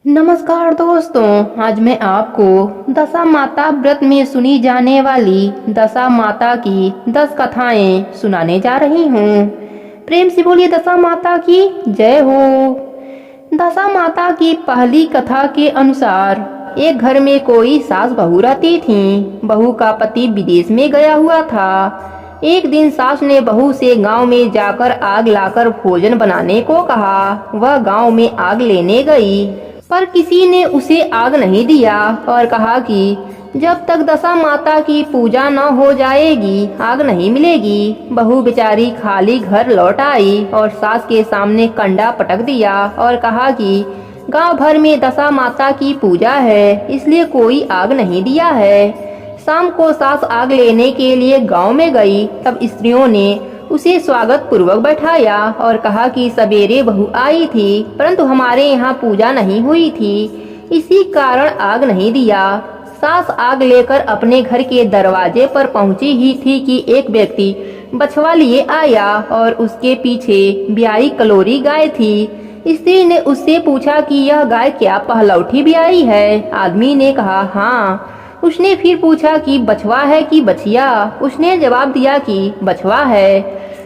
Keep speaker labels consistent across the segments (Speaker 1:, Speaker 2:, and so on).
Speaker 1: नमस्कार दोस्तों, आज मैं आपको दशा माता व्रत में सुनी जाने वाली दशा माता की 10 कथाएं सुनाने जा रही हूँ। प्रेम से बोलिए दशा माता की जय हो। दशा माता की पहली कथा के अनुसार एक घर में कोई सास बहू रहती थी। बहू का पति विदेश में गया हुआ था। एक दिन सास ने बहू से गांव में जाकर आग लाकर भोजन बनाने को कहा। वह गांव में आग लेने गई, पर किसी ने उसे आग नहीं दिया और कहा कि जब तक दशा माता की पूजा न हो जाएगी आग नहीं मिलेगी। बहू बेचारी खाली घर लौट आई और सास के सामने कंडा पटक दिया और कहा कि गांव भर में दशा माता की पूजा है, इसलिए कोई आग नहीं दिया है। शाम को सास आग लेने के लिए गांव में गई। तब स्त्रियों ने उसे स्वागत पूर्वक बैठाया और कहा कि सवेरे बहू आई थी, परंतु हमारे यहाँ पूजा नहीं हुई थी, इसी कारण आग नहीं दिया। सास आग लेकर अपने घर के दरवाजे पर पहुंची ही थी कि एक व्यक्ति बछवा लिए आया और उसके पीछे ब्याई कलोरी गाय थी। स्त्री ने उससे पूछा कि यह गाय क्या पहलौठी ब्याई है? आदमी ने कहा हाँ। उसने फिर पूछा कि बछवा है कि बछिया? उसने जवाब दिया कि बछवा है।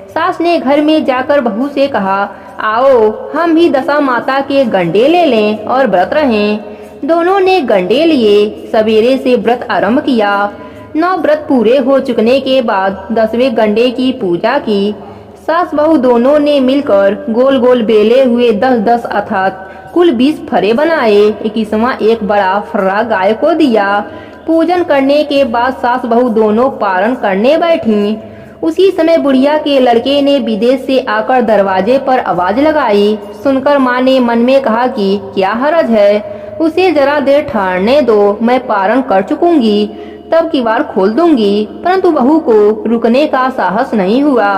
Speaker 1: सास ने घर में जाकर बहू से कहा, आओ हम भी दशा माता के गंडे ले लें और व्रत रहें। दोनों ने गंडे लिए। सवेरे से व्रत आरंभ किया। 9 व्रत पूरे हो चुकने के बाद 10वें गंडे की पूजा की। सास बहू दोनों ने मिलकर गोल गोल बेले हुए 10-10 अर्थात कुल 20 फरे बनाए। 21वां एक बड़ा फर्रा गाय को दिया। पूजन करने के बाद सास बहू दोनों पारण करने बैठी। उसी समय बुढ़िया के लड़के ने विदेश से आकर दरवाजे पर आवाज लगाई। सुनकर माँ ने मन में कहा कि क्या हरज है, उसे जरा देर ठहरने दो, मैं पारण कर चुकूंगी, तब किवाड़ खोल दूंगी। परंतु बहू को रुकने का साहस नहीं हुआ।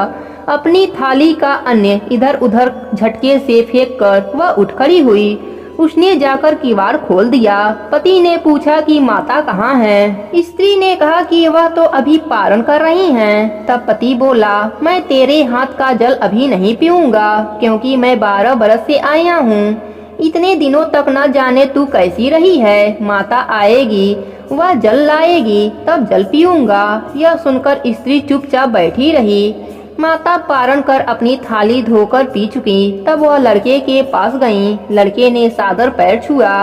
Speaker 1: अपनी थाली का अन्न इधर उधर झटके से फेंक कर वह उठ खड़ी हुई। उसने जाकर किवाड़ खोल दिया। पति ने पूछा कि माता कहाँ है? स्त्री ने कहा कि वह तो अभी पारण कर रही हैं। तब पति बोला, मैं तेरे हाथ का जल अभी नहीं पीऊंगा, क्योंकि मैं 12 बरस से आया हूँ। इतने दिनों तक न जाने तू कैसी रही है। माता आएगी, वह जल लाएगी, तब जल पीऊंगा। यह सुनकर स्त्री चुपचाप बैठी रही। माता पारण कर अपनी थाली धोकर पी चुकी। तब वह लड़के के पास गईं। लड़के ने सादर पैर छुआ।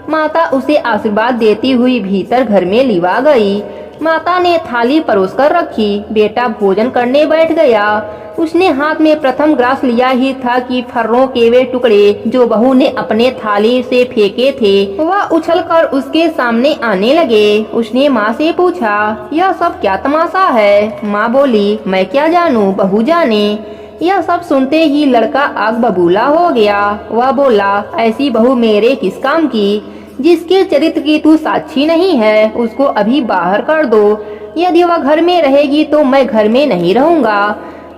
Speaker 1: माता उसे आशीर्वाद देती हुई भीतर घर में लिवा गई। माता ने थाली परोस कर रखी। बेटा भोजन करने बैठ गया। उसने हाथ में प्रथम ग्रास लिया ही था कि फर्रों के वे टुकड़े जो बहू ने अपने थाली से फेंके थे वह उछलकर उसके सामने आने लगे। उसने माँ से पूछा, यह सब क्या तमाशा है? माँ बोली, मैं क्या जानूं, बहू जाने। यह सब सुनते ही लड़का आग बबूला हो गया। वह बोला, ऐसी बहू मेरे किस काम की? जिसके चरित्र की तू साक्षी नहीं है, उसको अभी बाहर कर दो। यदि वह घर में रहेगी तो मैं घर में नहीं रहूंगा।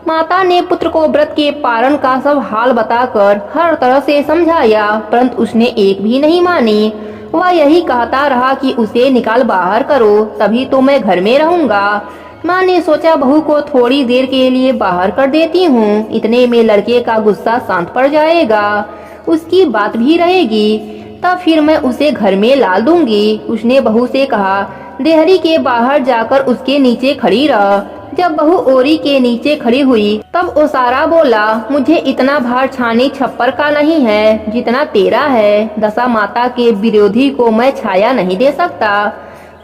Speaker 1: माता ने पुत्र को व्रत के पारण का सब हाल बताकर हर तरह से समझाया, परंतु उसने एक भी नहीं मानी। वह यही कहता रहा कि उसे निकाल बाहर करो, तभी तो मैं घर में रहूंगा। माँ ने सोचा बहू को थोड़ी देर के लिए बाहर कर देती हूँ, इतने में लड़के का गुस्सा शांत पड़ जाएगा, उसकी बात भी रहेगी, तब फिर मैं उसे घर में ला दूंगी। उसने बहू से कहा, देहरी के बाहर जाकर उसके नीचे खड़ी रह। जब बहू ओरी के नीचे खड़ी हुई तब ओसारा बोला, मुझे इतना भार छानी छप्पर का नहीं है जितना तेरा है। दशा माता के विरोधी को मैं छाया नहीं दे सकता।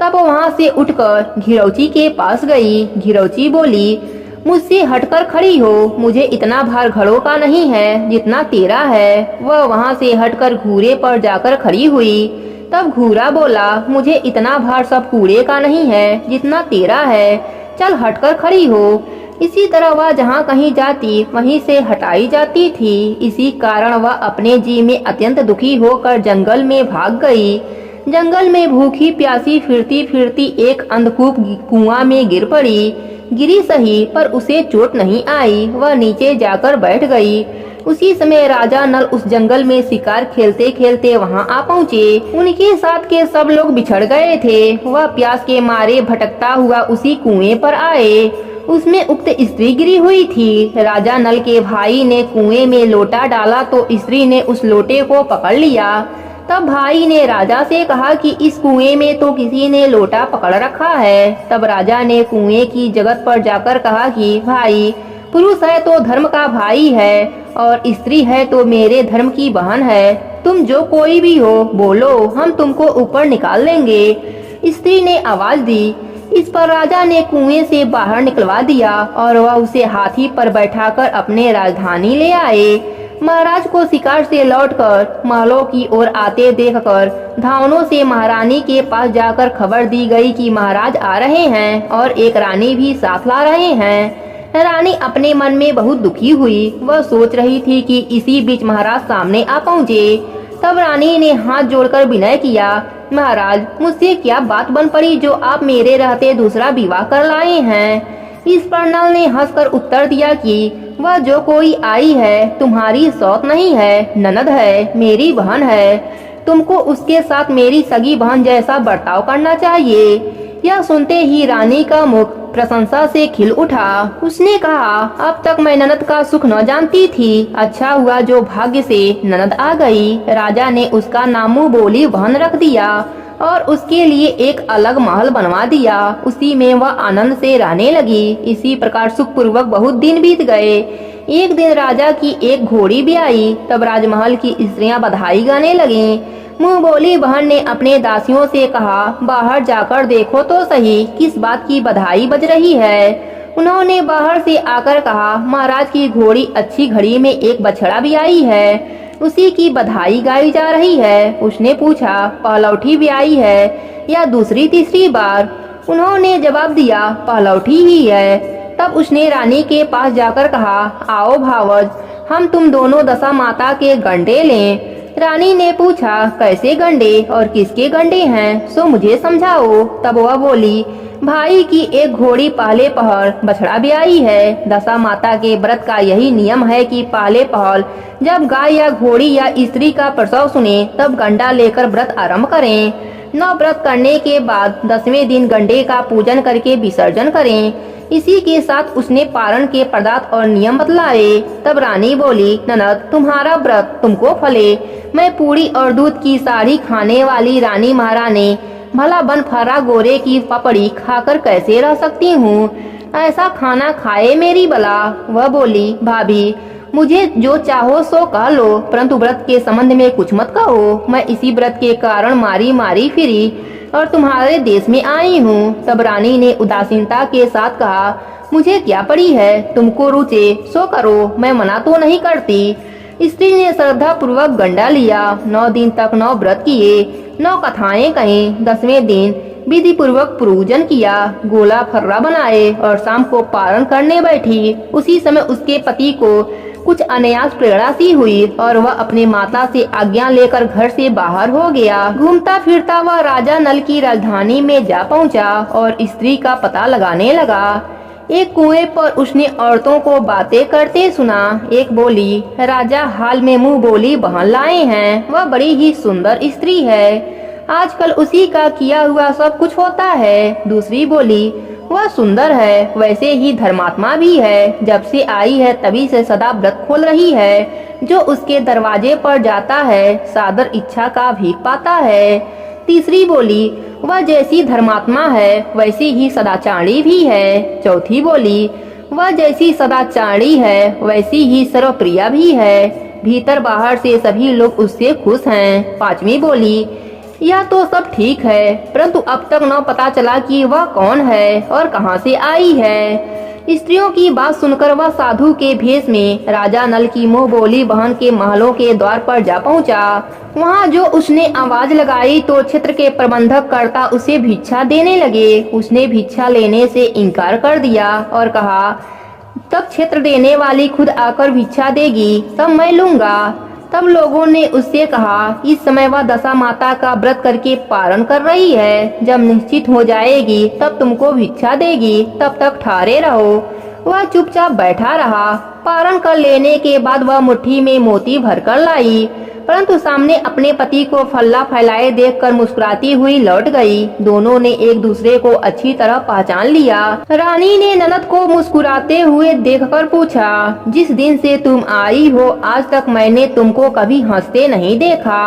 Speaker 1: तब वहाँ से उठकर घिरौची के पास गई। घिरौची बोली, मुझसे हटकर खड़ी हो, मुझे इतना भार घड़ों का नहीं है जितना तेरा है। वह वहाँ से हटकर घूरे पर जाकर खड़ी हुई। तब घूरा बोला, मुझे इतना भार सब कूड़े का नहीं है जितना तेरा है, चल हटकर खड़ी हो। इसी तरह वह जहाँ कहीं जाती वहीं से हटाई जाती थी। इसी कारण वह अपने जी में अत्यंत दुखी होकर जंगल में भाग गई। जंगल में भूखी प्यासी फिरती फिरती एक अंधकूप कुआं में गिर पड़ी। गिरी सही, पर उसे चोट नहीं आई। वह नीचे जाकर बैठ गई। उसी समय राजा नल उस जंगल में शिकार खेलते खेलते वहां आ पहुँचे। उनके साथ के सब लोग बिछड़ गए थे। वह प्यास के मारे भटकता हुआ उसी कुएं पर आए। उसमें उक्त स्त्री गिरी हुई थी। राजा नल के भाई ने कुएं में लोटा डाला तो स्त्री ने उस लोटे को पकड़ लिया। तब भाई ने राजा से कहा कि इस कुएं में तो किसी ने लोटा पकड़ रखा है। तब राजा ने कुएं की जगत पर जाकर कहा कि भाई, पुरुष है तो धर्म का भाई है और स्त्री है तो मेरे धर्म की बहन है। तुम जो कोई भी हो बोलो, हम तुमको ऊपर निकाल लेंगे। स्त्री ने आवाज दी। इस पर राजा ने कुएं से बाहर निकलवा दिया और वह उसे हाथी पर बैठाकर अपने राजधानी ले आए। महाराज को शिकार से लौटकर महलों की ओर आते देखकर धावनों से महारानी के पास जाकर खबर दी गई कि महाराज आ रहे हैं और एक रानी भी साथ ला रहे हैं। रानी अपने मन में बहुत दुखी हुई। वह सोच रही थी कि इसी बीच महाराज सामने आ पहुँचे। तब रानी ने हाथ जोड़कर विनय किया, महाराज, मुझसे क्या बात बन पड़ी जो आप मेरे रहते दूसरा विवाह कर लाए हैं। इस पर नल ने हंसकर उत्तर दिया कि वह जो कोई आई है तुम्हारी सौत नहीं है, ननद है, मेरी बहन है। तुमको उसके साथ मेरी सगी बहन जैसा बर्ताव करना चाहिए। यह सुनते ही रानी का मुख प्रशंसा से खिल उठा। उसने कहा, अब तक मैं ननद का सुख न जानती थी। अच्छा हुआ जो भाग्य से ननद आ गई। राजा ने उसका नामू बोली बहन रख दिया और उसके लिए एक अलग महल बनवा दिया। उसी में वह आनंद से रहने लगी। इसी प्रकार सुखपूर्वक बहुत दिन बीत गए। एक दिन राजा की एक घोड़ी भी आई। तब राजमहल की स्त्रियां बधाई गाने लगीं। मुंह बोली बहन ने अपने दासियों से कहा, बाहर जाकर देखो तो सही किस बात की बधाई बज रही है। उन्होंने बाहर से आकर कहा, महाराज की घोड़ी अच्छी घड़ी में एक बछड़ा भी आई है, उसी की बधाई गाई जा रही है। उसने पूछा, पहलौठी भी आई है या दूसरी तीसरी बार? उन्होंने जवाब दिया, पहलौठी ही है। तब उसने रानी के पास जाकर कहा, आओ भावज, हम तुम दोनों दशा माता के गंडे लें। रानी ने पूछा, कैसे गंडे और किसके गंडे हैं, सो मुझे समझाओ। तब वह बोली, भाई की एक घोड़ी पहले पहर बछड़ा भी आई है। दशा माता के व्रत का यही नियम है कि पहले पहल जब गाय या घोड़ी या स्त्री का प्रसव सुने तब गंडा लेकर व्रत आरंभ करें। 9 व्रत करने के बाद 10वें दिन गंडे का पूजन करके विसर्जन करें। इसी के साथ उसने पारण के पदार्थ और नियम बतलाए। तब रानी बोली, ननद, तुम्हारा व्रत तुमको फले। मैं पूरी और दूध की साड़ी खाने वाली रानी महारानी भला बन फरा गोरे की पपड़ी खाकर कैसे रह सकती हूँ। ऐसा खाना खाए मेरी बला। वह बोली, भाभी, मुझे जो चाहो सो कह लो, परंतु व्रत के संबंध में कुछ मत कहो। मैं इसी व्रत के कारण मारी मारी फिरी और तुम्हारे देश में आई हूँ। तब रानी ने उदासीनता के साथ कहा, मुझे क्या पड़ी है, तुमको रुचे सो करो, मैं मना तो नहीं करती। स्त्री ने श्रद्धा पूर्वक गंडा लिया। 9 दिन तक 9 व्रत किए, 9 कथाएं कहीं। 10वें दिन विधि पूर्वक पूजन किया, गोला फर्रा बनाए और शाम को पारण करने बैठी। उसी समय उसके पति को कुछ अनायास प्रेरणा सी हुई और वह अपने माता से आज्ञा लेकर घर से बाहर हो गया। घूमता फिरता वह राजा नल की राजधानी में जा पहुंचा और स्त्री का पता लगाने लगा। एक कुएं पर उसने औरतों को बातें करते सुना। एक बोली, राजा हाल में मुंह बोली बहन लाए हैं, वह बड़ी ही सुंदर स्त्री है, आजकल उसी का किया हुआ सब कुछ होता है। दूसरी बोली, वह सुंदर है, वैसे ही धर्मात्मा भी है, जब से आई है तभी से सदा व्रत खोल रही है। जो उसके दरवाजे पर जाता है सादर इच्छा का भीख पाता है। तीसरी बोली, वह जैसी धर्मात्मा है वैसी ही सदाचारी भी है। चौथी बोली, वह जैसी सदाचारी है वैसी ही सर्वप्रिया भी है, भीतर बाहर से सभी लोग उससे खुश हैं। पांचवी बोली, यह तो सब ठीक है, परंतु अब तक न पता चला कि वह कौन है और कहां से आई है। स्त्रियों की बात सुनकर वह साधु के भेष में राजा नल की मुंह बोली बहन के महलों के द्वार पर जा पहुंचा। वहां जो उसने आवाज लगाई तो क्षेत्र के प्रबंधक कर्ता उसे भिक्षा देने लगे। उसने भिक्षा लेने से इनकार कर दिया और कहा, तब क्षेत्र देने वाली खुद आकर भिक्षा देगी तब मैं लूंगा। तब लोगों ने उससे कहा, इस समय वह दशा माता का व्रत करके पारण कर रही है, जब निश्चित हो जाएगी तब तुमको भिक्षा देगी, तब तक ठहरे रहो। वह चुपचाप बैठा रहा। पारण कर लेने के बाद वह मुट्ठी में मोती भरकर लाई, परंतु सामने अपने पति को फल्ला फैलाए देखकर मुस्कुराती हुई लौट गई। दोनों ने एक दूसरे को अच्छी तरह पहचान लिया। रानी ने ननद को मुस्कुराते हुए देखकर पूछा, जिस दिन से तुम आई हो आज तक मैंने तुमको कभी हंसते नहीं देखा,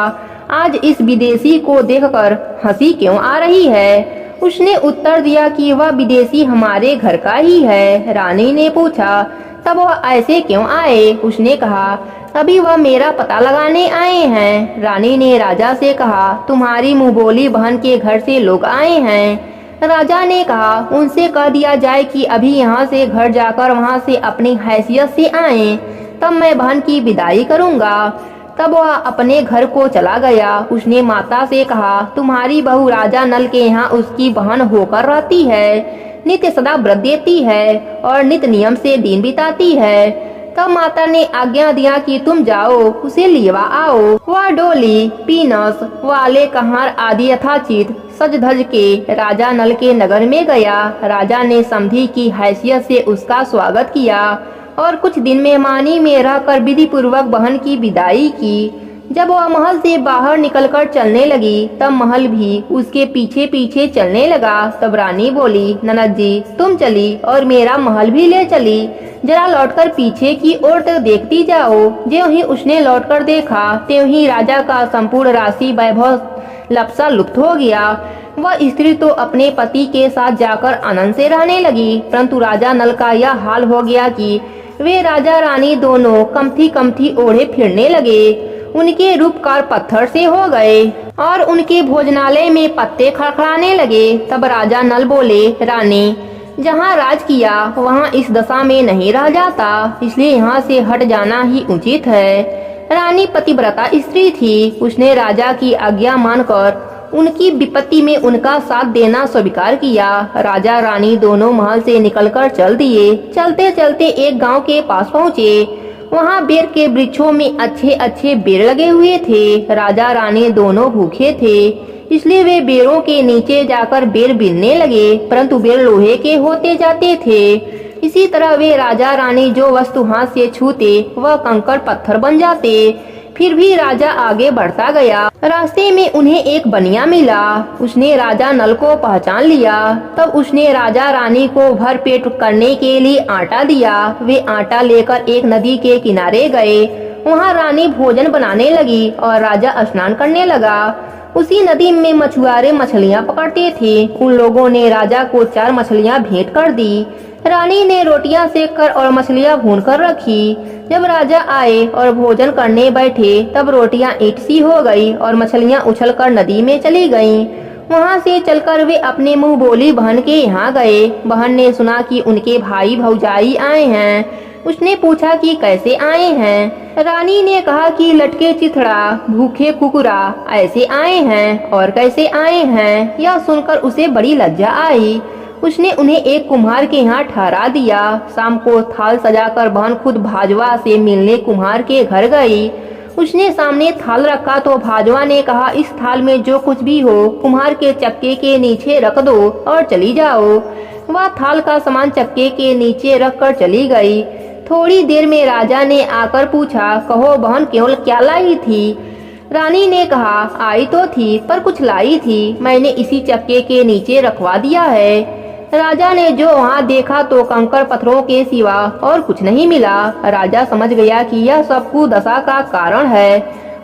Speaker 1: आज इस विदेशी को देखकर हंसी क्यों आ रही है? उसने उत्तर दिया कि वह विदेशी हमारे घर का ही है। रानी ने पूछा, तब वह ऐसे क्यों आए? उसने कहा, अभी वह मेरा पता लगाने आए हैं। रानी ने राजा से कहा, तुम्हारी मुंहबोली बहन के घर से लोग आए हैं। राजा ने कहा, उनसे कह दिया जाए कि अभी यहाँ से घर जाकर वहाँ से अपनी हैसियत से आए, तब मैं बहन की विदाई करूँगा। तब वह अपने घर को चला गया। उसने माता से कहा, तुम्हारी बहू राजा नल के यहाँ उसकी बहन होकर रहती है, नित्य सदा व्रत देती है और नित्य नियम से दिन बिताती है। तब माता ने आज्ञा दिया कि तुम जाओ, उसे लिवा आओ। वह डोली, पीनस, वाले कहार आदि यथाचित सज धज के राजा नल के नगर में गया। राजा ने समधी की हैसियत से उसका स्वागत किया और कुछ दिन मेहमानी में रहकर विधि पूर्वक बहन की विदाई की। जब वह महल से बाहर निकलकर चलने लगी, तब महल भी उसके पीछे पीछे चलने लगा। तब रानी बोली, ननद जी तुम चली और मेरा महल भी ले चली, जरा लौटकर पीछे की ओर तक देखती जाओ। ज्यों ही उसने लौटकर देखा, त्यों ही राजा का संपूर्ण राशि वैभव लपसा लुप्त हो गया। वह स्त्री तो अपने पति के साथ जाकर आनंद से रहने लगी, परंतु राजा नल का यह हाल हो गया कि वे राजा रानी दोनों कमथी कमथी ओढ़े फिरने लगे। उनके रूपकार पत्थर से हो गए और उनके भोजनालय में पत्ते खड़खड़ाने लगे। तब राजा नल बोले, रानी जहाँ राज किया वहाँ इस दशा में नहीं रह जाता, इसलिए यहाँ से हट जाना ही उचित है। रानी पतिव्रता स्त्री थी। उसने राजा की आज्ञा मानकर उनकी विपत्ति में उनका साथ देना स्वीकार किया। राजा रानी दोनों महल से निकलकर चल दिए। चलते चलते एक गांव के पास पहुँचे। वहाँ बेर के वृक्षों में अच्छे अच्छे बेर लगे हुए थे। राजा रानी दोनों भूखे थे, इसलिए वे बेरों के नीचे जाकर बेर बीनने लगे, परंतु बेर लोहे के होते जाते थे। इसी तरह वे राजा रानी जो वस्तु हाथ से छूते वह कंकड़ पत्थर बन जाते। फिर भी राजा आगे बढ़ता गया। रास्ते में उन्हें एक बनिया मिला। उसने राजा नल को पहचान लिया। तब उसने राजा रानी को भर पेट करने के लिए आटा दिया। वे आटा लेकर एक नदी के किनारे गए। वहाँ रानी भोजन बनाने लगी और राजा स्नान करने लगा। उसी नदी में मछुआरे मछलियाँ पकड़ते थे। उन लोगों ने राजा को 4 मछलियाँ भेंट कर दी। रानी ने रोटियां सेक कर और मछलियां भून कर रखी। जब राजा आए और भोजन करने बैठे, तब रोटियां ईंट सी हो गई और मछलियां उछलकर नदी में चली गईं। वहां से चलकर वे अपने मुंह बोली बहन के यहाँ गए। बहन ने सुना कि उनके भाई भौजाई आए हैं। उसने पूछा कि कैसे आए हैं। रानी ने कहा कि लटके चिथड़ा, भूखे कुकुरा ऐसे आए हैं। और कैसे आए हैं, यह सुनकर उसे बड़ी लज्जा आई। उसने उन्हें एक कुम्हार के यहाँ ठहरा दिया। शाम को थाल सजाकर बहन खुद भाजवा से मिलने कुम्हार के घर गई। उसने सामने थाल रखा तो भाजवा ने कहा, इस थाल में जो कुछ भी हो कुम्हार के चक्के के नीचे रख दो और चली जाओ। वह थाल का सामान चक्के के नीचे रख कर चली गई। थोड़ी देर में राजा ने आकर पूछा, कहो बहन केवल क्या लाई थी? रानी ने कहा, आई तो थी पर कुछ लाई थी, मैंने इसी चक्के के नीचे रखवा दिया है। राजा ने जो वहाँ देखा तो कंकड़ पत्थरों के सिवा और कुछ नहीं मिला। राजा समझ गया कि यह सब कुदशा का कारण है।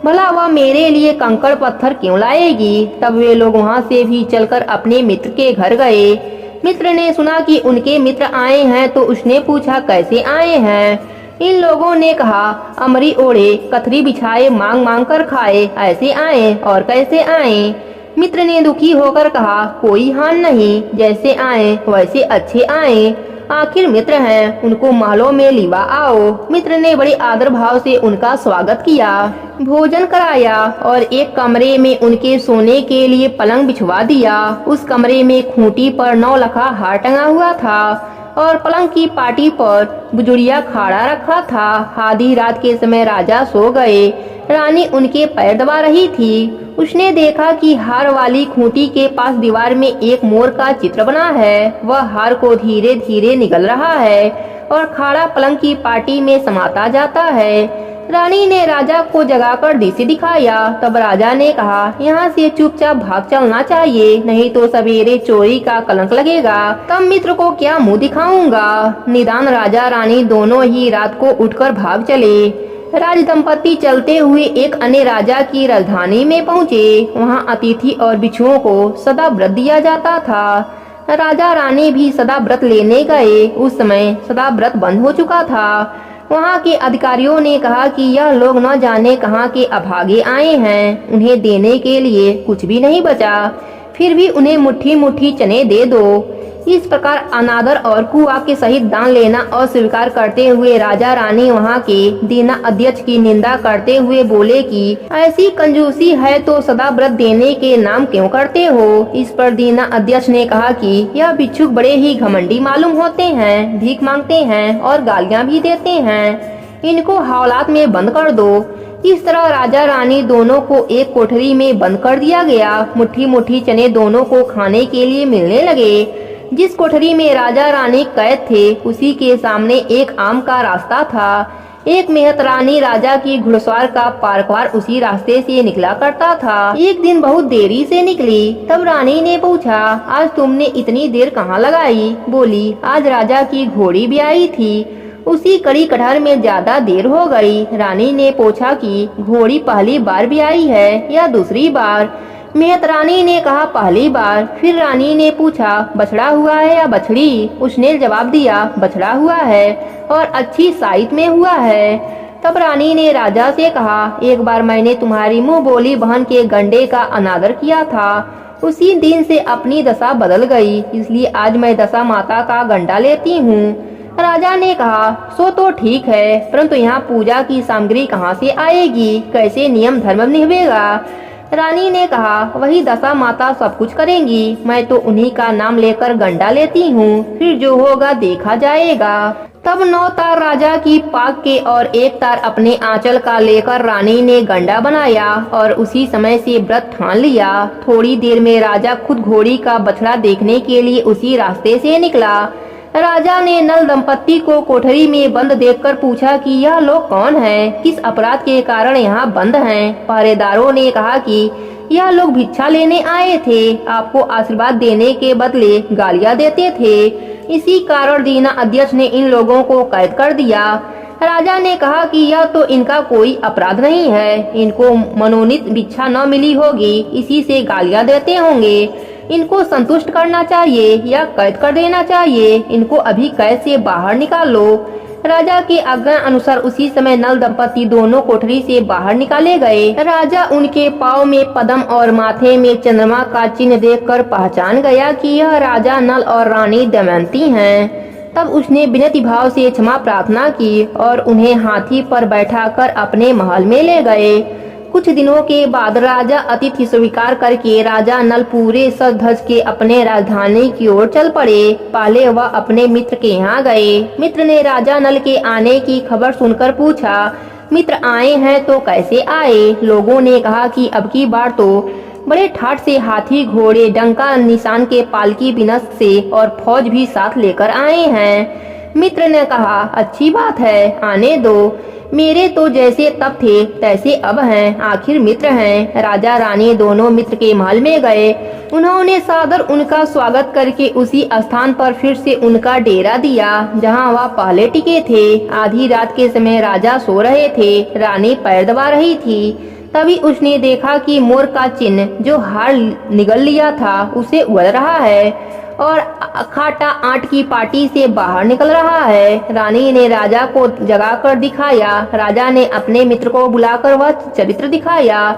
Speaker 1: भला वह मेरे लिए कंकड़ पत्थर क्यों लाएगी? तब वे लोग वहाँ से भी चलकर अपने मित्र के घर गए। मित्र ने सुना कि उनके मित्र आए हैं तो उसने पूछा, कैसे आए हैं? इन लोगों ने कहा, अमरी ओढ़े कथरी बिछाए मांग मांग कर खाए ऐसे आए। और कैसे आए? मित्र ने दुखी होकर कहा, कोई हान नहीं, जैसे आए वैसे अच्छे आए। आखिर मित्र हैं, उनको महलों में लिवा आओ। मित्र ने बड़े आदर भाव से उनका स्वागत किया, भोजन कराया और एक कमरे में उनके सोने के लिए पलंग बिछवा दिया। उस कमरे में खूंटी पर 9 लखा हार टंगा हुआ था और पलंग की पाटी पर बुजुड़िया खाड़ा रखा था। आधी रात के समय राजा सो गए। रानी उनके पैर दबा रही थी। उसने देखा कि हार वाली खूंटी के पास दीवार में एक मोर का चित्र बना है। वह हार को धीरे धीरे निगल रहा है और खाड़ा पलंग की पाटी में समाता जाता है। रानी ने राजा को जगाकर दृश्य दिखाया। तब राजा ने कहा, यहाँ से चुपचाप भाग चलना चाहिए, नहीं तो सवेरे चोरी का कलंक लगेगा। तब मित्र को क्या मुंह दिखाऊंगा? निदान राजा रानी दोनों ही रात को उठकर भाग चले। राज दंपति चलते हुए एक अन्य राजा की राजधानी में पहुँचे। वहाँ अतिथि और भिक्षुओं को सदा व्रत दिया जाता था। राजा रानी भी सदा व्रत लेने गए। उस समय सदा व्रत बंद हो चुका था। वहाँ के अधिकारियों ने कहा कि यह लोग न जाने कहाँ के अभागे आए हैं, उन्हें देने के लिए कुछ भी नहीं बचा, फिर भी उन्हें मुट्ठी मुट्ठी चने दे दो। इस प्रकार अनादर और कुवाक्य सहित दान लेना अस्वीकार करते हुए राजा रानी वहाँ के दीना अध्यक्ष की निंदा करते हुए बोले कि ऐसी कंजूसी है तो सदा व्रत देने के नाम क्यों करते हो। इस पर दीना अध्यक्ष ने कहा कि यह भिक्षुक बड़े ही घमंडी मालूम होते हैं, भीख मांगते हैं और गालियाँ भी देते हैं, इनको हवालात में बंद कर दो। इस तरह राजा रानी दोनों को एक कोठरी में बंद कर दिया गया। मुट्ठी मुट्ठी चने दोनों को खाने के लिए मिलने लगे। जिस कोठरी में राजा रानी कैद थे उसी के सामने एक आम का रास्ता था। एक मेहतरानी राजा की घुड़सवार का पारकवार उसी रास्ते से निकला करता था। एक दिन बहुत देरी से निकली। तब रानी ने पूछा, आज तुमने इतनी देर कहाँ लगाई? बोली, आज राजा की घोड़ी भी आई थी, उसी कड़ी कटहर में ज्यादा देर हो गई। रानी ने पूछा कि घोड़ी पहली बार भी आई है या दूसरी बार? मेहतरानी ने कहा पहली बार। फिर रानी ने पूछा, बछड़ा हुआ है या बछड़ी? उसने जवाब दिया, बछड़ा हुआ है और अच्छी साइज में हुआ है। तब रानी ने राजा से कहा, एक बार मैंने तुम्हारी मुंह बोली बहन के गंडे का अनादर किया था, उसी दिन से अपनी दशा बदल गई, इसलिए आज मैं दशा माता का गंडा लेती हूँ। राजा ने कहा, सो तो ठीक है, परंतु यहाँ पूजा की सामग्री कहाँ से आएगी? कैसे नियम धर्म निभेगा? रानी ने कहा, वही दशा माता सब कुछ करेंगी, मैं तो उन्हीं का नाम लेकर गंडा लेती हूँ, फिर जो होगा देखा जाएगा। तब 9 तार राजा की पाग के और 1 तार अपने आंचल का लेकर रानी ने गंडा बनाया और उसी समय से व्रत ठान लिया। थोड़ी देर में राजा खुद घोड़ी का बछड़ा देखने के लिए उसी रास्ते से निकला। राजा ने नल दंपत्ति को कोठरी में बंद देखकर पूछा कि यह लोग कौन हैं? किस अपराध के कारण यहाँ बंद हैं? पहरेदारों ने कहा कि यह लोग भिक्षा लेने आए थे, आपको आशीर्वाद देने के बदले गालियाँ देते थे, इसी कारण दीना अध्यक्ष ने इन लोगों को कैद कर दिया। राजा ने कहा कि यह तो इनका कोई अपराध नहीं है, इनको मनोनीत भिक्षा न मिली होगी, इसी से गालियाँ देते होंगे। इनको संतुष्ट करना चाहिए या कैद कर देना चाहिए, इनको अभी कैद से बाहर निकालो। राजा की आज्ञा अनुसार उसी समय नल दंपति दोनों कोठरी से बाहर निकाले गए। राजा उनके पाँव में पद्म और माथे में चंद्रमा का चिन्ह देखकर पहचान गया कि यह राजा नल और रानी दमयंती हैं। तब उसने विनती भाव से क्षमा प्रार्थना की और उन्हें हाथी पर बैठाकर अपने महल में ले गए। कुछ दिनों के बाद राजा अतिथि स्वीकार करके राजा नल पूरे सज धज के अपने राजधानी की ओर चल पड़े। पहले वह अपने मित्र के यहाँ गए। मित्र ने राजा नल के आने की खबर सुनकर पूछा, मित्र आए हैं तो कैसे आए? लोगों ने कहा कि अब की बार तो बड़े ठाठ से हाथी घोड़े डंका निशान के पालकी बिनस से और फौज भी साथ लेकर आए हैं। मित्र ने कहा, अच्छी बात है, आने दो, मेरे तो जैसे तब थे तैसे अब हैं, आखिर मित्र हैं। राजा रानी दोनों मित्र के महल में गए। उन्होंने सादर उनका स्वागत करके उसी स्थान पर फिर से उनका डेरा दिया जहां वह पहले टिके थे। आधी रात के समय राजा सो रहे थे, रानी पैर दबा रही थी। तभी उसने देखा कि मोर का चिन्ह जो हार निगल लिया था उसे उड़ रहा है और खाटा आट की पार्टी से बाहर निकल रहा है। रानी ने राजा को जगाकर दिखाया। राजा ने अपने मित्र को बुलाकर वह चरित्र दिखाया।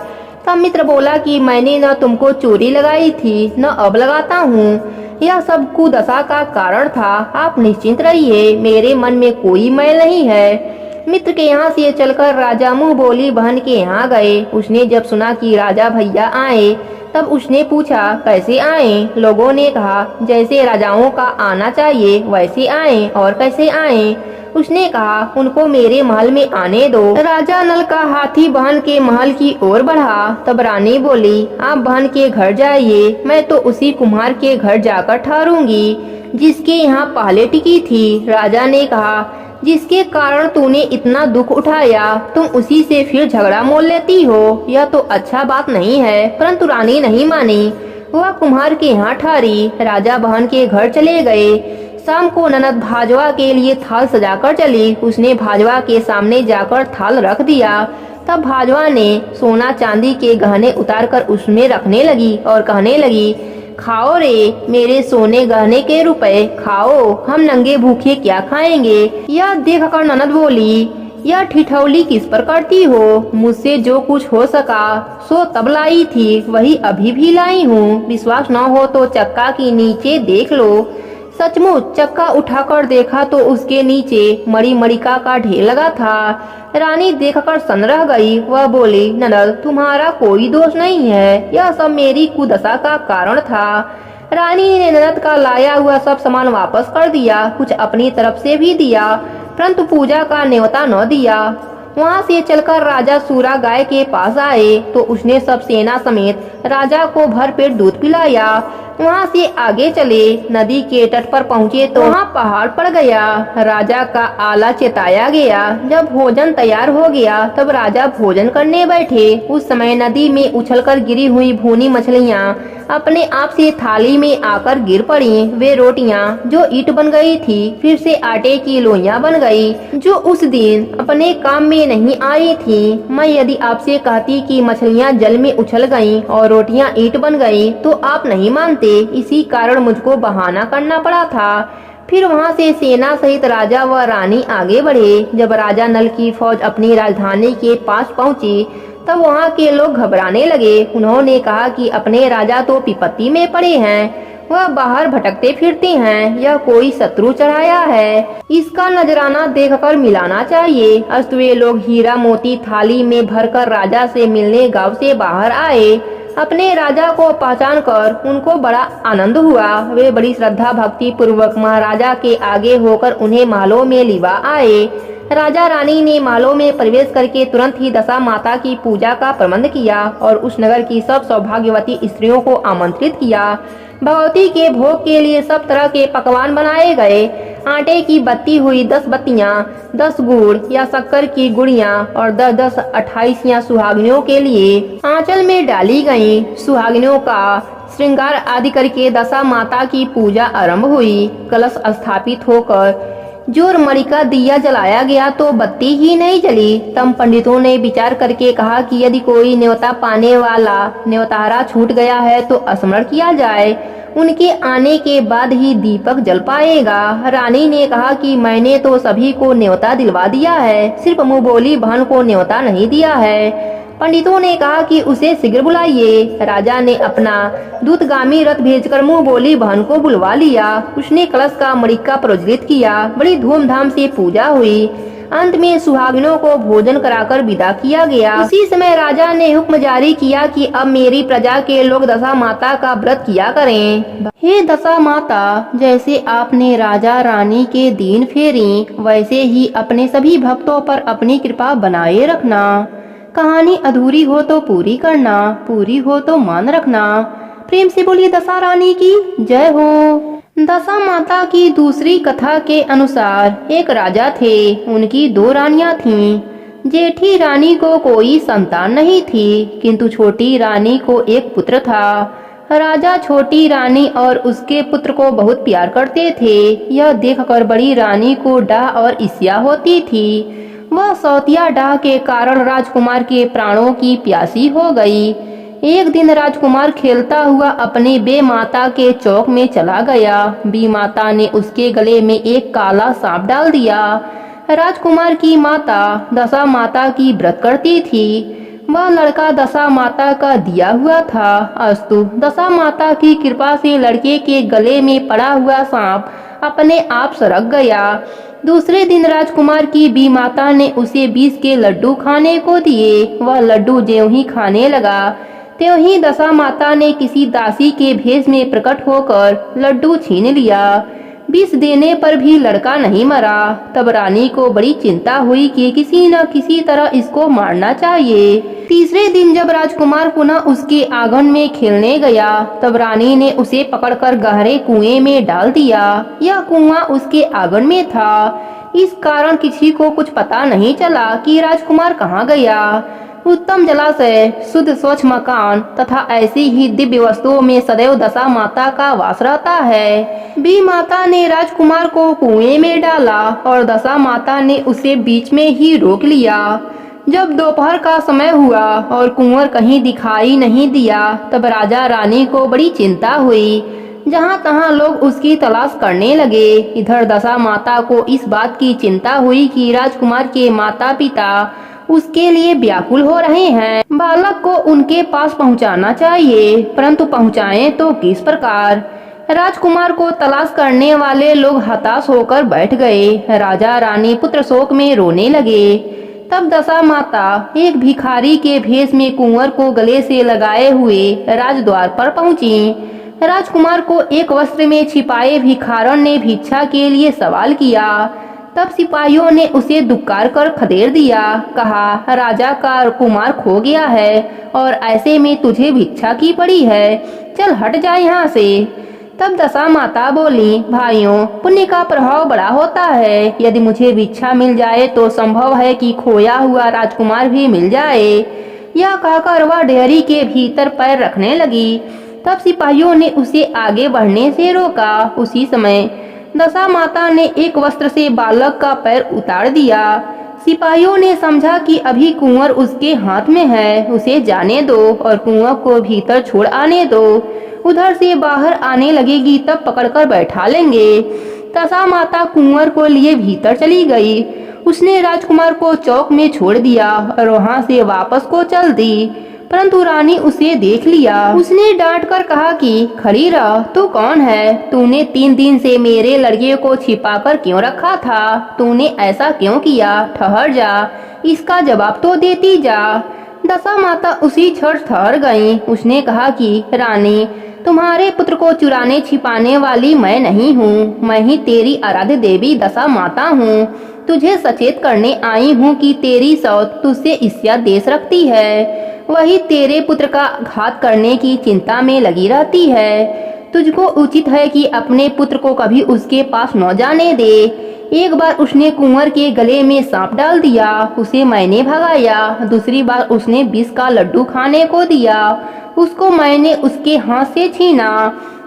Speaker 1: तब मित्र बोला कि मैंने न तुमको चोरी लगाई थी न अब लगाता हूँ, यह सब कुदशा का कारण था। आप निश्चिंत रहिए, मेरे मन में कोई मैल नहीं है। मित्र के यहाँ से चलकर राजा मुँह बोली बहन के यहाँ गए। उसने जब सुना कि राजा भैया आए तब उसने पूछा, कैसे आए? लोगों ने कहा, जैसे राजाओं का आना चाहिए वैसे आए। और कैसे आए? उसने कहा, उनको मेरे महल में आने दो। राजा नल का हाथी बहन के महल की ओर बढ़ा। तब रानी बोली, आप बहन के घर जाइए, मैं तो उसी कुम्हार के घर जाकर ठहरूंगी जिसके यहाँ पहले टिकी थी। राजा ने कहा, जिसके कारण तूने इतना दुख उठाया तुम उसी से फिर झगड़ा मोल लेती हो, यह तो अच्छा बात नहीं है। परंतु रानी नहीं मानी, वह कुम्हार के यहाँ ठहरी। राजा बहन के घर चले गए। शाम को ननद भाजवा के लिए थाल सजाकर चली। उसने भाजवा के सामने जाकर थाल रख दिया। तब भाजवा ने सोना चांदी के गहने उतारकर उसमें रखने लगी और कहने लगी, खाओ रे मेरे सोने गहने के रुपए, खाओ, हम नंगे भूखे क्या खाएंगे। यह देखकर ननद बोली, यह ठिठौली किस पर करती हो? मुझसे जो कुछ हो सका सो तब लाई थी, वही अभी भी लाई हूँ। विश्वास न हो तो चक्का के नीचे देख लो। सचमुच चक्का उठाकर देखा तो उसके नीचे मणिमणिका का ढेर लगा था। रानी देखकर सन्न रह गई। वह बोली, ननद तुम्हारा कोई दोष नहीं है, यह सब मेरी कुदशा का कारण था। रानी ने ननद का लाया हुआ सब सामान वापस कर दिया, कुछ अपनी तरफ से भी दिया, परंतु पूजा का न्योता न दिया। वहाँ से चलकर राजा सूरा गाय के पास आए तो उसने सब सेना समेत राजा को भर पेट दूध पिलाया। वहाँ से आगे चले, नदी के तट पर पहुँचे तो वहाँ पहाड़ पड़ गया। राजा का आला चेताया गया। जब भोजन तैयार हो गया तब राजा भोजन करने बैठे। उस समय नदी में उछलकर गिरी हुई भूनी मछलियाँ अपने आप से थाली में आकर गिर पड़ी। वे रोटियां जो ईंट बन गई थी फिर से आटे की लोइयां बन गई, जो उस दिन अपने काम में नहीं आई थी। मैं यदि आपसे कहती कि मछलियां जल में उछल गईं और रोटियां ईंट बन गई तो आप नहीं मानते। इसी कारण मुझको बहाना करना पड़ा था। फिर वहाँ से सेना सहित राजा व रानी आगे बढ़े। जब राजा नल की फौज अपनी राजधानी के पास पहुंची तब वहाँ के लोग घबराने लगे। उन्होंने कहा कि अपने राजा तो विपत्ति में पड़े हैं, वह बाहर भटकते फिरते हैं, यह कोई शत्रु चढ़ाया है, इसका नजराना देखकर मिलाना चाहिए। अस्त वे लोग हीरा मोती थाली में भरकर राजा से मिलने गांव से बाहर आए। अपने राजा को पहचान कर उनको बड़ा आनंद हुआ। वे बड़ी श्रद्धा भक्ति पूर्वक महाराजा के आगे होकर उन्हें महलों में लिवा आए। राजा रानी ने महलों में प्रवेश करके तुरंत ही दशा माता की पूजा का प्रबंध किया और उस नगर की सब सौभाग्यवती स्त्रियों को आमंत्रित किया। भगवती के भोग के लिए सब तरह के पकवान बनाए गए। आटे की बत्ती हुई 10 बत्तियां, 10 गुड़ या शक्कर की गुड़ियां और 10-10 28 सुहागिनों के लिए आंचल में डाली गईं। सुहागिनों का श्रृंगार आदि करके दशा माता की पूजा आरंभ हुई। कलश स्थापित होकर जोर मणि का दिया जलाया गया तो बत्ती ही नहीं जली। तब पंडितों ने विचार करके कहा कि यदि कोई न्योता पाने वाला न्योतारा छूट गया है तो स्मरण किया जाए, उनके आने के बाद ही दीपक जल पाएगा। रानी ने कहा कि मैंने तो सभी को न्योता दिलवा दिया है, सिर्फ मुँह बोली बहन को न्योता नहीं दिया है। पंडितों ने कहा कि उसे शीघ्र बुलाइए। राजा ने अपना दूतगामी रथ भेजकर मुँह बोली बहन को बुलवा लिया। उसने कलश का मणिका प्रज्वलित किया। बड़ी धूमधाम से पूजा हुई। अंत में सुहागिनों को भोजन कराकर विदा किया गया। उसी समय राजा ने हुक्म जारी किया कि अब मेरी प्रजा के लोग दशा माता का व्रत किया करें। हे दशा माता, जैसे आपने राजा रानी के दीन फेरी, वैसे ही अपने सभी भक्तों पर अपनी कृपा बनाए रखना। कहानी अधूरी हो तो पूरी करना, पूरी हो तो मान रखना। प्रेम से बोलिए दशा रानी की जय हो। दशा माता की दूसरी कथा के अनुसार एक राजा थे। उनकी 2 रानियां थीं। जेठी रानी को कोई संतान नहीं थी, किंतु छोटी रानी को एक पुत्र था। राजा छोटी रानी और उसके पुत्र को बहुत प्यार करते थे। यह देखकर बड़ी रानी को डाह और ईर्ष्या होती थी। वह सौतिया डाह के कारण राजकुमार के प्राणों की प्यासी हो गई। एक दिन राजकुमार खेलता हुआ अपनी बे माता के चौक में चला गया। बी माता ने उसके गले में एक काला सांप डाल दिया। राजकुमार की माता दशा माता की व्रत करती थी। वह लड़का दशा माता का दिया हुआ था। अस्तु दशा माता की कृपा से लड़के के गले में पड़ा हुआ सांप अपने आप सरक गया। दूसरे दिन राजकुमार की बी माता ने उसे 20 के लड्डू खाने को दिए। वह लड्डू ज्यों ही खाने लगा त्यों ही दशा माता ने किसी दासी के भेष में प्रकट होकर लड्डू छीन लिया। 20 देने पर भी लड़का नहीं मरा। तब रानी को बड़ी चिंता हुई कि किसी न किसी तरह इसको मारना चाहिए। तीसरे दिन जब राजकुमार पुनः उसके आंगन में खेलने गया तब रानी ने उसे पकड़कर गहरे कुएं में डाल दिया। यह कुआं उसके आंगन में था। इस कारण किसी को कुछ पता नहीं चला कि राजकुमार कहाँ गया। उत्तम जलाशय, शुद्ध स्वच्छ मकान तथा ऐसी ही दिव्य वस्तुओं में सदैव दशा माता का वास रहता है। बी माता ने राजकुमार को कुएं में डाला और दशा माता ने उसे बीच में ही रोक लिया। जब दोपहर का समय हुआ और कुंवर कहीं दिखाई नहीं दिया, तब राजा रानी को बड़ी चिंता हुई। जहां तहां लोग उसकी तलाश करने लगे। इधर दशा माता को इस बात की चिंता हुई कि राजकुमार के माता पिता उसके लिए व्याकुल हो रहे हैं। बालक को उनके पास पहुंचाना चाहिए, परंतु पहुंचाएं तो किस प्रकार। राजकुमार को तलाश करने वाले लोग हताश होकर बैठ गए। राजा रानी पुत्र शोक में रोने लगे। तब दशा माता एक भिखारी के भेष में कुंवर को गले से लगाए हुए राजद्वार पर पहुंची। राजकुमार को एक वस्त्र में छिपाए भिखारन ने भिक्षा के लिए सवाल किया। तब सिपाहियों ने उसे दुक्कार कर खदेड़ दिया। कहा, राजा का कुमार खो गया है और ऐसे में तुझे भिक्षा की पड़ी है, चल हट जा यहाँ से। तब दशा माता बोली, भाइयों, पुण्य का प्रभाव बड़ा होता है। यदि मुझे भिक्षा मिल जाए तो संभव है कि खोया हुआ राजकुमार भी मिल जाए। यह कहकर वह डेयरी के भीतर पैर रखने लगी। तब सिपाहियों ने उसे आगे बढ़ने से रोका। उसी समय दशा माता ने एक वस्त्र से बालक का पैर उतार दिया। सिपाहियों ने समझा कि अभी कुंवर उसके हाथ में है, उसे जाने दो और कुंवर को भीतर छोड़ आने दो। उधर से बाहर आने लगेगी तब पकड़कर बैठा लेंगे। दशा माता कुंवर को लिए भीतर चली गई। उसने राजकुमार को चौक में छोड़ दिया और वहां से वापस को चल दी। परंतु रानी उसे देख लिया। उसने डांट कर कहा कि खड़ी रह, तू कौन है? तूने 3 दिन से मेरे लड़के को छिपाकर क्यों रखा था? तूने ऐसा क्यों किया? ठहर जा, इसका जवाब तो देती जा। दशा माता उसी क्षण ठहर गई। उसने कहा कि रानी, तुम्हारे पुत्र को चुराने छिपाने वाली मैं नहीं हूँ, मैं ही तेरी आराध्य देवी दशा माता हूँ। तुझे सचेत करने आई हूँ कि तेरी सौत तुझसे ईर्ष्या देश रखती है। वही तेरे पुत्र का घात करने की चिंता में लगी रहती है। तुझको उचित है कि अपने पुत्र को कभी उसके पास न जाने दे। एक बार उसने कुंवर के गले में सांप डाल दिया, उसे मैंने भगाया। दूसरी बार उसने विष का लड्डू खाने को दिया, उसको मैंने उसके हाथ से छीना।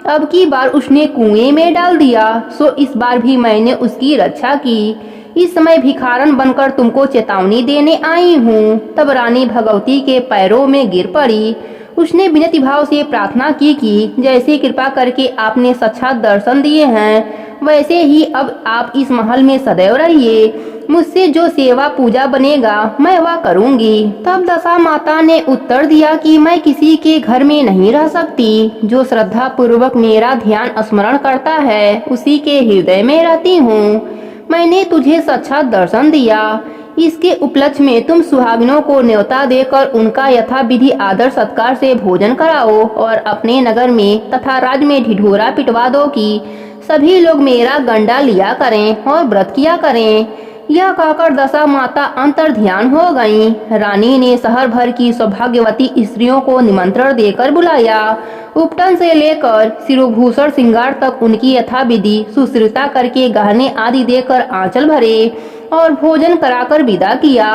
Speaker 1: अब की बार उसने कुएं में डाल दिया, सो इस बार भी मैंने उसकी रक्षा की। इस समय भिखारन बनकर तुमको चेतावनी देने आई हूँ। तब रानी भगवती के पैरों में गिर पड़ी। उसने विनती भाव से प्रार्थना की कि जैसे कृपा करके आपने साक्षात दर्शन दिए हैं, वैसे ही अब आप इस महल में सदैव रहिए। मुझसे जो सेवा पूजा बनेगा मैं वह करूंगी। तब दशा माता ने उत्तर दिया कि मैं किसी के घर में नहीं रह सकती। जो श्रद्धा पूर्वक मेरा ध्यान स्मरण करता है उसी के हृदय में रहती हूँ। मैंने तुझे साक्षात दर्शन दिया। इसके उपलक्ष्य में तुम सुहागिनों को न्योता देकर उनका यथाविधि आदर सत्कार से भोजन कराओ और अपने नगर में तथा राज्य में ढिढोरा पिटवा दो कि सभी लोग मेरा गंडा लिया करें और व्रत किया करें। यह कहकर दशा माता अंतर ध्यान हो गईं। रानी ने शहर भर की सौभाग्यवती स्त्रियों को निमंत्रण देकर बुलाया। उपटन से लेकर शिरोभूषण श्रृंगार तक उनकी यथाविधि सुश्रुता करके गहने आदि देकर आंचल भरे और भोजन कराकर विदा किया।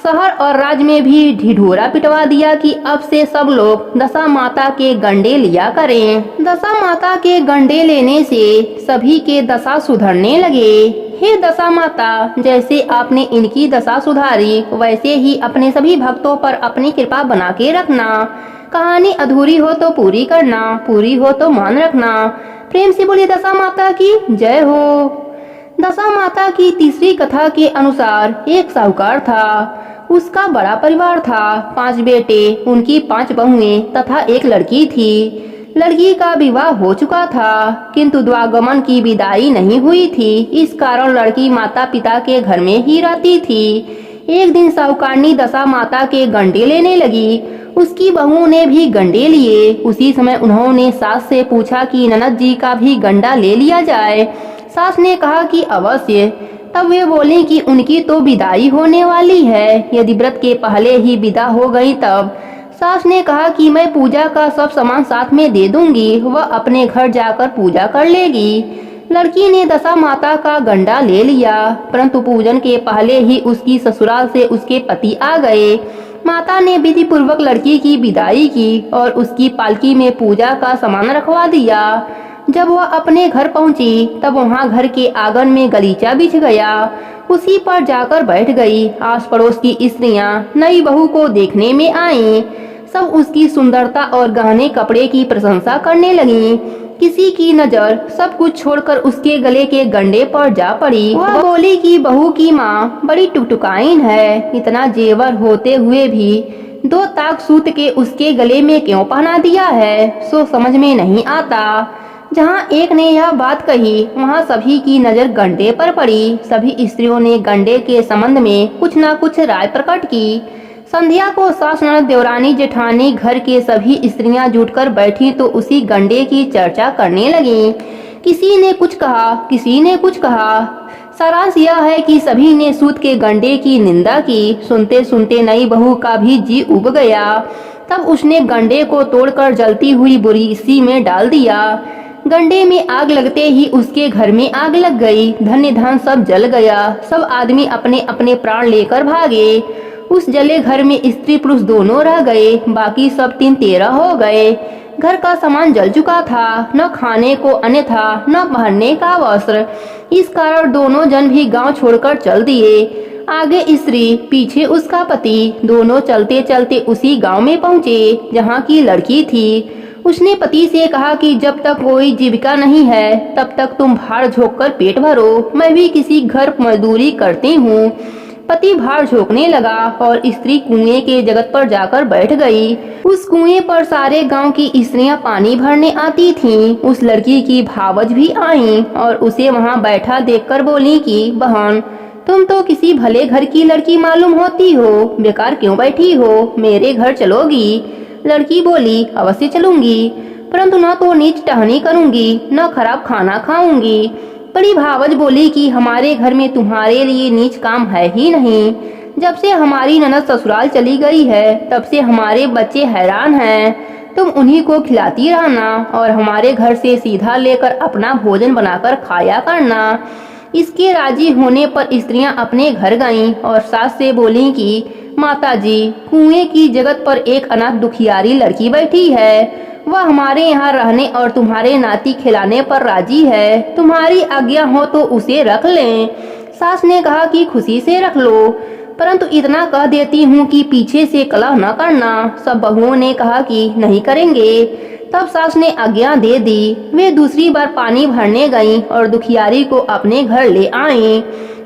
Speaker 1: शहर और राज्य में भी ढिढोरा पिटवा दिया कि अब से सब लोग दशा माता के गंडे लिया करें। दशा माता के गंडे लेने से सभी के दशा सुधरने लगे। हे दशा माता, जैसे आपने इनकी दशा सुधारी वैसे ही अपने सभी भक्तों पर अपनी कृपा बना के रखना। कहानी अधूरी हो तो पूरी करना, पूरी हो तो मान रखना। प्रेम से बोलिए दशा माता की जय हो। दशा माता की तीसरी कथा के अनुसार एक साहूकार था। उसका बड़ा परिवार था, 5 बेटे, उनकी 5 बहुएं तथा एक लड़की थी। लड़की का विवाह हो चुका था किंतु द्वागमन की विदाई नहीं हुई थी। इस कारण लड़की माता पिता के घर में ही रहती थी। एक दिन साहूकारनी दशा माता के गंडे लेने लगी। उसकी बहू ने भी गंडे लिए। उसी समय उन्होंने सास से पूछा कि ननद जी का भी गंडा ले लिया जाए। सास ने कहा कि अवश्य। तब वे बोली कि उनकी तो विदाई होने वाली है, यदि व्रत के पहले ही विदा हो गई तब। सास ने कहा कि मैं पूजा का सब सामान साथ में दे दूंगी, वह अपने घर जाकर पूजा कर लेगी। लड़की ने दशा माता का गंडा ले लिया, परंतु पूजन के पहले ही उसकी ससुराल से उसके पति आ गए माता ने विधि पूर्वक लड़की की विदाई की और उसकी पालकी में पूजा का सामान रखवा दिया। जब वह अपने घर पहुंची तब वहां घर के आंगन में गलीचा बिछ गया। उसी पर जाकर बैठ गई। आस पड़ोस की स्त्रियां नई बहू को देखने में आईं। सब उसकी सुंदरता और गहने कपड़े की प्रशंसा करने लगीं। किसी की नजर सब कुछ छोड़कर उसके गले के गंडे पर जा पड़ी। वह बोली कि बहू की माँ बड़ी टुकटुकाइन है, इतना जेवर होते हुए भी 2 ताक सूत के उसके गले में क्यों पहना दिया है, सो समझ में नहीं आता। जहाँ एक ने यह बात कही वहाँ सभी की नजर गंडे पर पड़ी। सभी स्त्रियों ने गंडे के संबंध में कुछ न कुछ राय प्रकट की। संध्या को सास ननद देवरानी जेठानी घर के सभी स्त्रियां जुटकर बैठी तो उसी गंडे की चर्चा करने लगी। किसी ने कुछ कहा, किसी ने कुछ कहा। सारांश यह है कि सभी ने सूत के गंडे की निंदा की। सुनते सुनते नई बहू का भी जी उब गया। तब उसने गंडे को तोड़कर जलती हुई बुरीसी में डाल दिया। गंडे में आग लगते ही उसके घर में आग लग गई। धन्य धन सब जल गया। सब आदमी अपने अपने प्राण लेकर भागे। उस जले घर में स्त्री पुरुष दोनों रह गए। बाकी सब 3-13 हो गए। घर का सामान जल चुका था, न खाने को अन्न था, न पहनने का वस्त्र। इस कारण दोनों जन भी गांव छोड़कर चल दिए। आगे स्त्री, पीछे उसका पति। दोनों चलते चलते उसी गांव में पहुंचे जहां की लड़की थी। उसने पति से कहा कि जब तक कोई जीविका नहीं है तब तक तुम भाड़ झोंक कर पेट भरो, मैं भी किसी घर मजदूरी करती हूँ। पति भाड़ झोंकने लगा और स्त्री कुएं के जगत पर जाकर बैठ गई। उस कुएं पर सारे गांव की स्त्रियां पानी भरने आती थीं। उस लड़की की भावज भी आईं और उसे वहां बैठा देखकर बोली कि बहन, तुम तो किसी भले घर की लड़की मालूम होती हो, बेकार क्यों बैठी हो, मेरे घर चलोगी? लड़की बोली, अवश्य चलूंगी, परंतु न तो नीच टहनी करूंगी, न खराब खाना खाऊंगी। बड़ी भावज बोली कि हमारे घर में तुम्हारे लिए नीच काम है ही नहीं। जब से हमारी ननद ससुराल चली गई है तब से हमारे बच्चे हैरान हैं। तुम उन्हीं को खिलाती रहना और हमारे घर से सीधा लेकर अपना भोजन बनाकर खाया करना। इसके राजी होने पर स्त्रियां अपने घर गईं और सास से बोली कि माताजी, कुएं की जगत पर एक अनाथ दुखियारी लड़की बैठी है। वह हमारे यहाँ रहने और तुम्हारे नाती खिलाने पर राजी है। तुम्हारी आज्ञा हो तो उसे रख लें। सास ने कहा कि खुशी से रख लो, परंतु इतना कह देती हूँ कि पीछे से कलह न करना। सब बहुओं ने कहा कि नहीं करेंगे। तब सास ने आज्ञा दे दी। वे दूसरी बार पानी भरने गईं और दुखियारी को अपने घर ले आईं।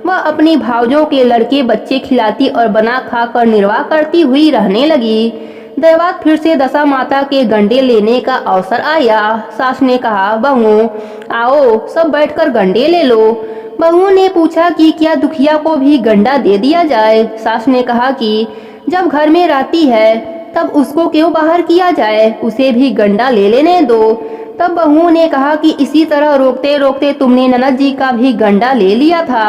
Speaker 1: वह अपनी भावजों के लड़के बच्चे खिलाती और बना खा कर निर्वाह करती हुई रहने लगी। दैवात फिर से दशा माता के गंडे लेने का अवसर आया। सास ने कहा, बहुओं आओ, सब बैठकर गंडे ले लो। बहुओं ने पूछा कि क्या दुखिया को भी गंडा दे दिया जाए? सास ने कहा कि जब घर में रहती है तब उसको क्यों बाहर किया जाए, उसे भी गंडा ले लेने दो। तब बहुओं ने कहा कि इसी तरह रोकते रोकते तुमने ननद जी का भी गंडा ले लिया था।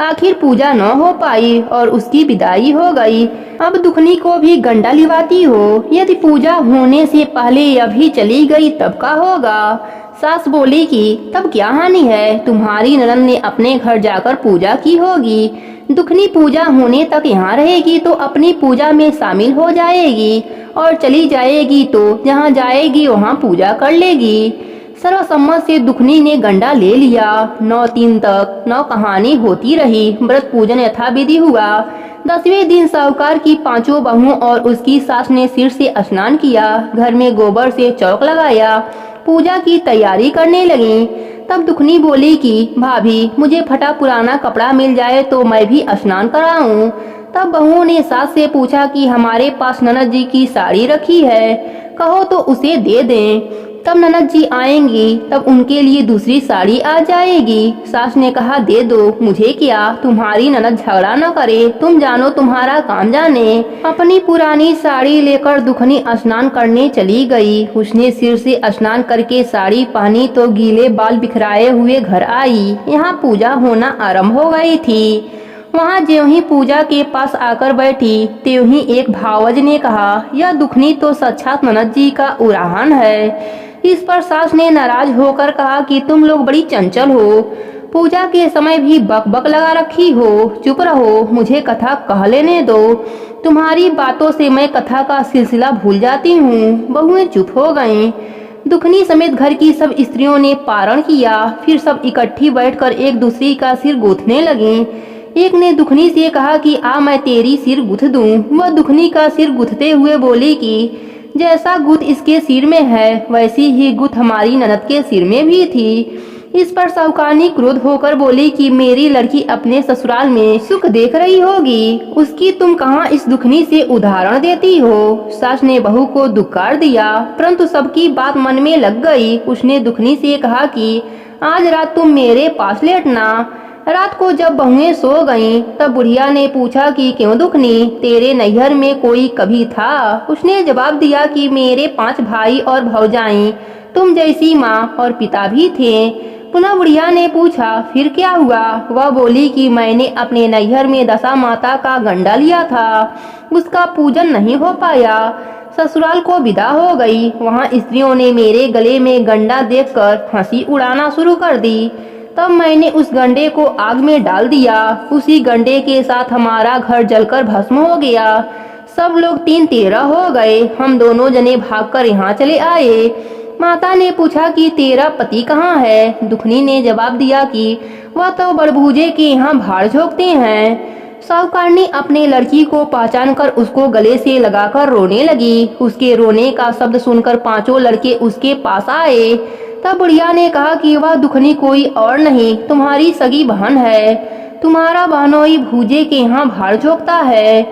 Speaker 1: आखिर पूजा न हो पाई और उसकी विदाई हो गई। अब दुखनी को भी गंडा लिवाती हो। यदि पूजा होने से पहले अभी चली गई तब का होगा? सास बोली कि तब क्या हानि है, तुम्हारी ननद ने अपने घर जाकर पूजा की होगी। दुखनी पूजा होने तक यहाँ रहेगी तो अपनी पूजा में शामिल हो जाएगी और चली जाएगी तो जहाँ जाएगी वहाँ पूजा कर लेगी। सर्वसम्मत से दुखनी ने गंडा ले लिया। 9 दिन तक 9 कहानी होती रही। व्रत पूजन यथाविधि हुआ। 10वें दिन साहूकार की 5 बहुओं और उसकी सास ने सिर से स्नान किया। घर में गोबर से चौक लगाया। पूजा की तैयारी करने लगी। तब दुखनी बोली कि भाभी, मुझे फटा पुराना कपड़ा मिल जाए तो मैं भी स्नान कराऊं। तब बहुओं ने सास से पूछा कि हमारे पास ननद जी की साड़ी रखी है, कहो तो उसे दे दें। तब ननद जी आएंगी तब उनके लिए दूसरी साड़ी आ जाएगी। सास ने कहा, दे दो, मुझे क्या, तुम्हारी ननद झगड़ा न करे, तुम जानो तुम्हारा काम जाने। अपनी पुरानी साड़ी लेकर दुखनी स्नान करने चली गई। उसने सिर से स्नान करके साड़ी पहनी तो गीले बाल बिखराए हुए घर आई। यहाँ पूजा होना आरंभ हो गई थी। वहाँ ज्यों ही पूजा के पास आकर बैठी त्यों ही एक भावज ने कहा, यह दुखनी तो साक्षात ननद जी का उराहन है। इस पर सास ने नाराज होकर कहा कि तुम लोग बड़ी चंचल हो। पूजा के समय भी बक बक लगा रखी हो। चुप रहो, मुझे कथा कह लेने दो। तुम्हारी बातों से मैं कथा का सिलसिला भूल जाती हूँ। बहुएं चुप हो गईं। दुखनी समेत घर की सब स्त्रियों ने पारण किया। फिर सब इकट्ठी बैठकर एक दूसरी का सिर गूंथने लगीं। एक ने दुखनी से कहा कि आ मैं तेरी सिर गूंथ दूं। वह दुखनी का सिर गूंथते हुए बोली कि जैसा गुथ इसके सिर में है वैसी ही गुथ हमारी ननद के सिर में भी थी। इस पर साहूकारनी क्रोध होकर बोली कि मेरी लड़की अपने ससुराल में सुख देख रही होगी, उसकी तुम कहाँ इस दुखनी से उदाहरण देती हो। सास ने बहू को दुक्कार दिया, परंतु सबकी बात मन में लग गई। उसने दुखनी से कहा कि आज रात तुम मेरे पास लेटना। रात को जब बहुएं सो गईं, तब बुढ़िया ने पूछा कि क्यों दुखनी, तेरे नैहर में कोई कभी था। उसने जवाब दिया कि मेरे 5 भाई और भौजाई, तुम जैसी माँ और पिता भी थे। पुनः बुढ़िया ने पूछा फिर क्या हुआ। वह बोली कि मैंने अपने नैहर में दशा माता का गंडा लिया था, उसका पूजन नहीं हो पाया। ससुराल को विदा हो गई। वहाँ स्त्रियों ने मेरे गले में गंडा देखकर हंसी उड़ाना शुरू कर दी। तब मैंने उस गंडे को आग में डाल दिया। उसी गंडे के साथ हमारा घर जलकर भस्म हो गया। सब लोग 3-13 हो गए। हम दोनों जने भागकर यहाँ चले आए। माता ने पूछा कि तेरा पति कहाँ है। दुखनी ने जवाब दिया कि वह तो बड़भूजे के यहाँ भाड़ झोंकते हैं। साहूकारनी अपने लड़की को पहचानकर उसको गले से लगाकर रोने लगी। उसके रोने का शब्द सुनकर 5 लड़के उसके पास आए। तब बुढ़िया ने कहा कि वह दुखनी कोई और नहीं, तुम्हारी सगी बहन है। तुम्हारा बहनोई भूजे के यहाँ भाड़ झोंकता है।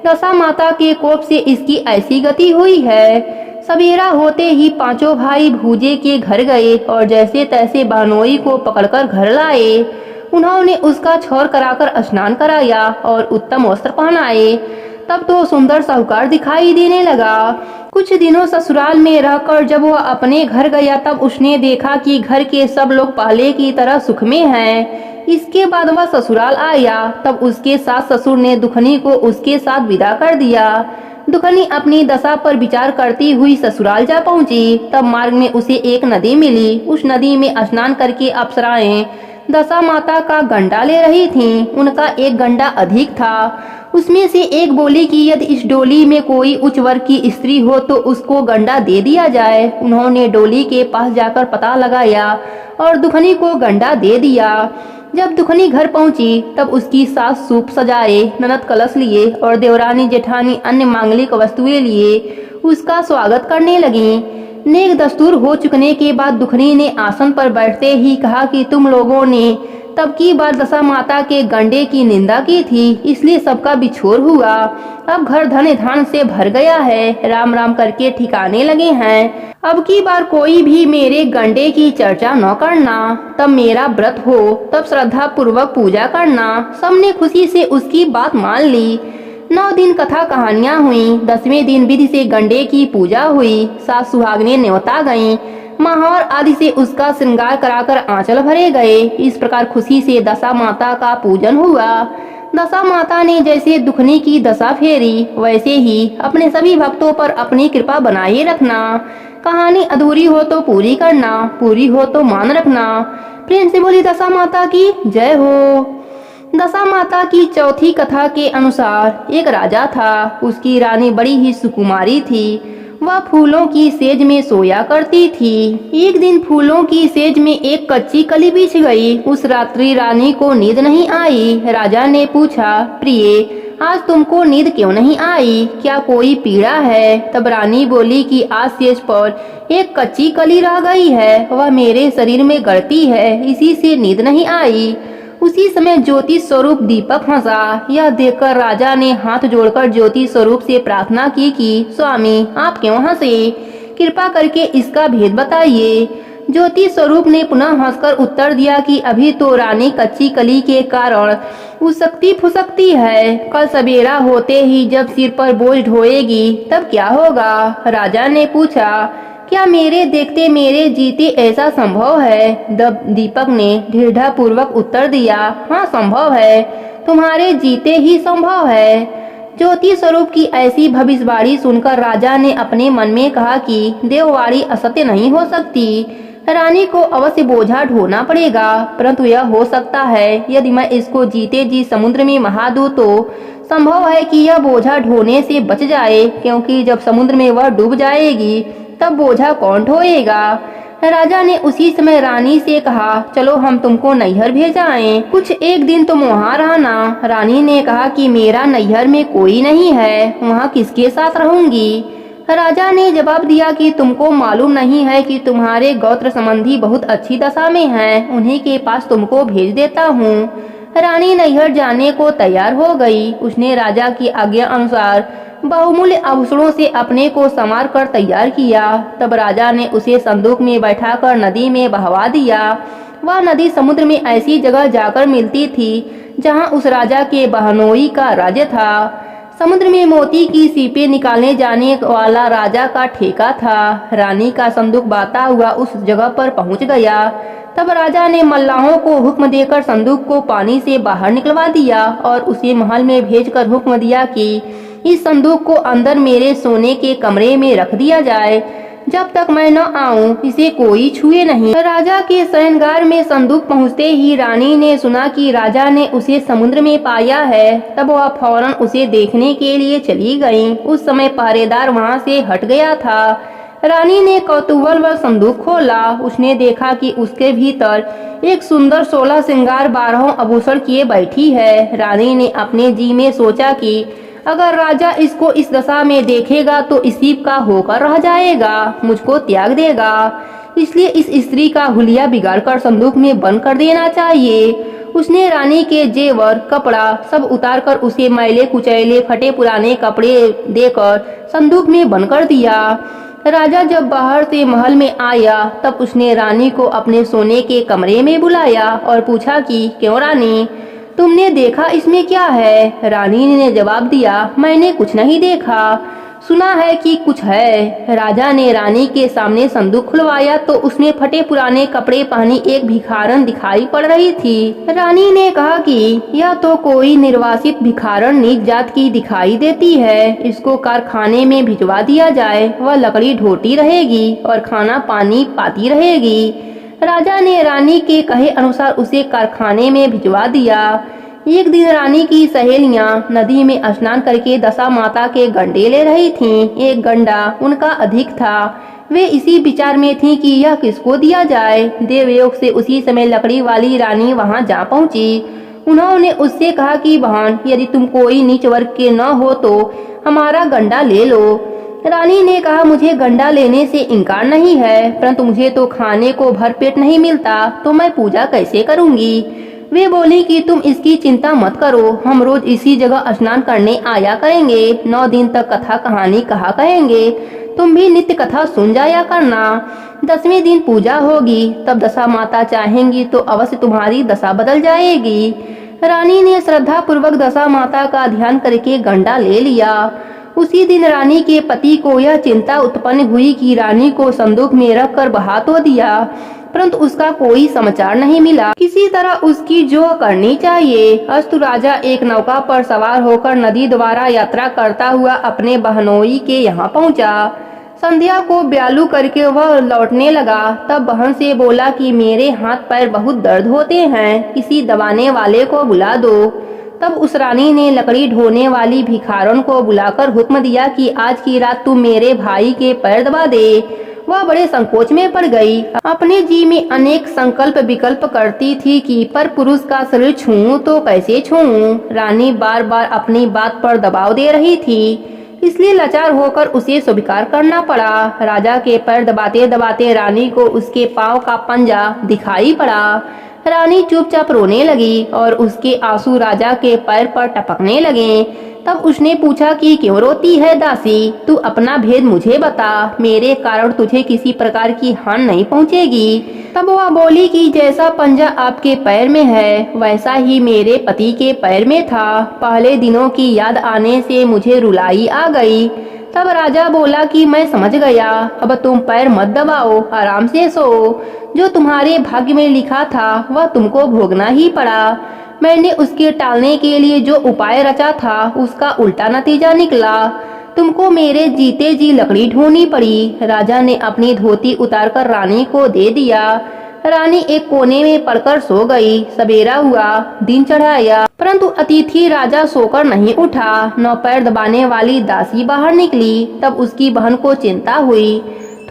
Speaker 1: दशा माता के कोप से इसकी ऐसी गति हुई है। सवेरा होते ही 5 भाई भूजे के घर गए और जैसे तैसे बहनोई को पकड़कर घर लाए। उन्होंने उसका छौर कराकर स्नान कराया और उत्तम वस्त्र पहनाए। तब तो सुंदर साहूकार दिखाई देने लगा। कुछ दिनों ससुराल में रहकर जब वह अपने घर गया, तब उसने देखा कि घर के सब लोग पहले की तरह सुख में हैं। इसके बाद वह ससुराल आया। तब उसके सास ससुर ने दुखनी को उसके साथ विदा कर दिया। दुखनी अपनी दशा पर विचार करती हुई ससुराल जा पहुंची। तब मार्ग में उसे एक नदी मिली। उस नदी में स्नान करके अप्सराएं दशा माता का गंडा ले रही थीं। उनका एक गंडा अधिक था। उसमें से एक बोली कि यदि इस डोली में कोई उच्च वर्ग की स्त्री हो तो उसको गंडा दे दिया जाए। उन्होंने डोली के पास जाकर पता लगाया और दुखनी को गंडा दे दिया। जब दुखनी घर पहुंची तब उसकी सास सूप सजाए, ननद कलश लिए और देवरानी जेठानी अन्य मांगलिक वस्तुएं लिए उसका स्वागत करने लगी। नेक दस्तूर हो चुकने के बाद दुखनी ने आसन पर बैठते ही कहा कि तुम लोगों ने तब की बार दशा माता के गंडे की निंदा की थी, इसलिए सबका बिछोर हुआ। अब घर धन धान से भर गया है। राम राम करके ठिकाने लगे हैं। अब की बार कोई भी मेरे गंडे की चर्चा न करना। तब मेरा व्रत हो तब श्रद्धा पूर्वक पूजा करना। सबने खुशी से उसकी बात मान ली। 9 दिन कथा कहानियां हुई। 10वें दिन विधि से गंडे की पूजा हुई। सास सुहागने न्योता गईं। महावर आदि से उसका श्रृंगार कराकर आंचल भरे गए। इस प्रकार खुशी से दशा माता का पूजन हुआ। दशा माता ने जैसे दुखनी की दशा फेरी, वैसे ही अपने सभी भक्तों पर अपनी कृपा बनाए रखना। कहानी अधूरी हो तो पूरी करना, पूरी हो तो मान रखना। प्रेम से बोली दशा माता की जय हो। दशा माता की चौथी कथा के अनुसार एक राजा था। उसकी रानी बड़ी ही सुकुमारी थी। वह फूलों की सेज में सोया करती थी। एक दिन फूलों की सेज में एक कच्ची कली बिछ गई। उस रात्रि रानी को नींद नहीं आई। राजा ने पूछा, प्रिय आज तुमको नींद क्यों नहीं आई, क्या कोई पीड़ा है। तब रानी बोली कि आज सेज पर एक कच्ची कली रह गई है, वह मेरे शरीर में गड़ती है, इसी से नींद नहीं आई। उसी समय ज्योति स्वरूप दीपक हंसा। यह देखकर राजा ने हाथ जोड़कर ज्योति स्वरूप से प्रार्थना की कि स्वामी आप क्यों हंसे, कृपा करके इसका भेद बताइए। ज्योति स्वरूप ने पुनः हंसकर उत्तर दिया कि अभी तो रानी कच्ची कली के कारण उसकती फुसकती है। कल सवेरा होते ही जब सिर पर बोझ ढोएगी तब क्या होगा। राजा ने पूछा, क्या मेरे देखते मेरे जीते ऐसा संभव है। दीपक ने दृढ़ता पूर्वक उत्तर दिया, हाँ संभव है, तुम्हारे जीते ही संभव है। ज्योति स्वरूप की ऐसी भविष्यवाणी सुनकर राजा ने अपने मन में कहा कि देववाणी असत्य नहीं हो सकती। रानी को अवश्य बोझा ढोना पड़ेगा, परंतु यह हो सकता है यदि मैं इसको जीते जी समुद्र में बहा दूं तो संभव है कि यह बोझा ढोने से बच जाए, क्योंकि जब समुद्र में वह डूब जाएगी तब बोझा कौन ढोएगा। राजा ने उसी समय रानी से कहा, चलो हम तुमको नैहर भेजाएं, कुछ एक दिन तुम वहाँ रहना। रानी ने कहा कि मेरा नैहर में कोई नहीं है, वहाँ किसके साथ रहूंगी। राजा ने जवाब दिया कि तुमको मालूम नहीं है कि तुम्हारे गोत्र संबंधी बहुत अच्छी दशा में हैं, उन्हीं के पास तुमको भेज देता हूँ। रानी नैहर जाने को तैयार हो गई। उसने राजा की आज्ञा अनुसार बहुमूल्य आभूषणों से अपने को संवार कर तैयार किया। तब राजा ने उसे संदूक में बैठाकर नदी में बहवा दिया। वह नदी समुद्र में ऐसी जगह जाकर मिलती थी जहाँ उस राजा के बहनोई का राज्य था। समुद्र में मोती की सीपें निकालने जाने वाला राजा का ठेका था। रानी का संदूक बहता हुआ उस जगह पर पहुंच गया। तब राजा ने मल्लाहों को हुक्म देकर संदूक को पानी से बाहर निकलवा दिया और उसे महल में भेजकर हुक्म दिया कि इस संदूक को अंदर मेरे सोने के कमरे में रख दिया जाए, जब तक मैं न आऊं इसे कोई छुए नहीं। राजा के शयनगार में संदूक पहुंचते ही रानी ने सुना कि राजा ने उसे समुद्र में पाया है। तब वह फौरन उसे देखने के लिए चली गई। उस समय पहरेदार वहां से हट गया था। रानी ने कौतूहलवश संदूक खोला। उसने देखा कि उसके भीतर एक सुंदर 16 श्रृंगार 12 आभूषण किए बैठी है। रानी ने अपने जी में सोचा कि अगर राजा इसको इस दशा में देखेगा तो इसी का होकर रह जाएगा, मुझको त्याग देगा। इसलिए इस स्त्री का हुलिया बिगाड़कर संदूक में बंद कर देना चाहिए। उसने रानी के जेवर कपड़ा सब उतारकर उसे मैले कुचैले फटे पुराने कपड़े देकर संदूक में बंद कर दिया। राजा जब बाहर से महल में आया तब उसने रानी को अपने सोने के कमरे में बुलाया और पूछा कि क्यों रानी, तुमने देखा इसमें क्या है? रानी ने जवाब दिया, मैंने कुछ नहीं देखा, सुना है कि कुछ है। राजा ने रानी के सामने संदूक खुलवाया तो उसमें फटे पुराने कपड़े पहनी एक भिखारन दिखाई पड़ रही थी। रानी ने कहा कि यह तो कोई निर्वासित भिखारन नीच जात की दिखाई देती है, इसको कारखाने में भिजवा दिया जाए, वह लकड़ी ढोती रहेगी और खाना पानी पाती रहेगी। राजा ने रानी के कहे अनुसार उसे कारखाने में भिजवा दिया। एक दिन रानी की सहेलियां नदी में स्नान करके दशा माता के गंडे ले रही थीं। एक गंडा उनका अधिक था। वे इसी विचार में थीं कि यह किसको दिया जाए। देवयोग से उसी समय लकड़ी वाली रानी वहां जा पहुंची। उन्होंने उससे कहा कि बहन, यदि तुम कोई नीच वर्ग के न हो तो हमारा गंडा ले लो। रानी ने कहा, मुझे गंडा लेने से इनकार नहीं है, परंतु मुझे तो खाने को भरपेट नहीं मिलता, तो मैं पूजा कैसे करूंगी। वे बोली कि तुम इसकी चिंता मत करो, हम रोज इसी जगह स्नान करने आया करेंगे। 9 दिन तक कथा कहानी कहा करेंगे, तुम भी नित्य कथा सुन जाया करना। 10वें दिन पूजा होगी, तब दशा माता चाहेंगी तो अवश्य तुम्हारी दशा बदल जाएगी। रानी ने श्रद्धा पूर्वक दशा माता का ध्यान करके गंडा ले लिया। उसी दिन रानी के पति को यह चिंता उत्पन्न हुई कि रानी को संदूक में रख कर बहा तो दिया, परंतु उसका कोई समाचार नहीं मिला। किसी तरह उसकी जो करनी चाहिए। अस्तु राजा एक नौका पर सवार होकर नदी द्वारा यात्रा करता हुआ अपने बहनोई के यहाँ पहुँचा। संध्या को ब्यालू करके वह लौटने लगा। तब बहन से बोला कि मेरे हाथ पैर बहुत दर्द होते हैं, किसी दबाने वाले को बुला दो। तब उस रानी ने लकड़ी ढोने वाली भिखारन को बुलाकर हुक्म दिया कि आज की रात तू मेरे भाई के पैर दबा दे। वह बड़े संकोच में पड़ गई। अपने जी में अनेक संकल्प विकल्प करती थी कि पर पुरुष का शरीर छूऊं तो कैसे छूऊं। रानी बार बार अपनी बात पर दबाव दे रही थी, इसलिए लाचार होकर उसे स्वीकार करना पड़ा। राजा के पैर दबाते दबाते रानी को उसके पांव का पंजा दिखाई पड़ा। रानी चुपचाप रोने लगी और उसके आंसू राजा के पैर पर टपकने लगे। तब उसने पूछा कि क्यों रोती है दासी, तू अपना भेद मुझे बता, मेरे कारण तुझे किसी प्रकार की हानि नहीं पहुंचेगी। तब वह बोली कि जैसा पंजा आपके पैर में है वैसा ही मेरे पति के पैर में था। पहले दिनों की याद आने से मुझे रुलाई आ गई। तब राजा बोला कि मैं समझ गया, अब तुम पैर मत दबाओ, आराम से सो। जो तुम्हारे भाग्य में लिखा था वह तुमको भोगना ही पड़ा। मैंने उसके टालने के लिए जो उपाय रचा था उसका उल्टा नतीजा निकला। तुमको मेरे जीते जी लकड़ी ढूंढनी पड़ी। राजा ने अपनी धोती उतारकर रानी को दे दिया। रानी एक कोने में पड़कर सो गई। सवेरा हुआ, दिन चढ़ाया, परंतु अतिथि राजा सोकर नहीं उठा। नौ पैर दबाने वाली दासी बाहर निकली। तब उसकी बहन को चिंता हुई।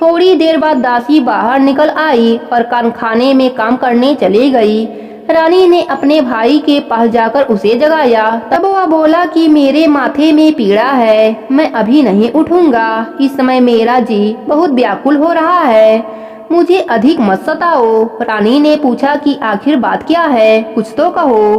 Speaker 1: थोड़ी देर बाद दासी बाहर निकल आई और खाने में काम करने चली गई। रानी ने अपने भाई के पास जाकर उसे जगाया। तब वह बोला कि मेरे माथे में पीड़ा है, मैं अभी नहीं उठूंगा। इस समय मेरा जी बहुत व्याकुल हो रहा है, मुझे अधिक मत सताओ। रानी ने पूछा कि आखिर बात क्या है, कुछ तो कहो।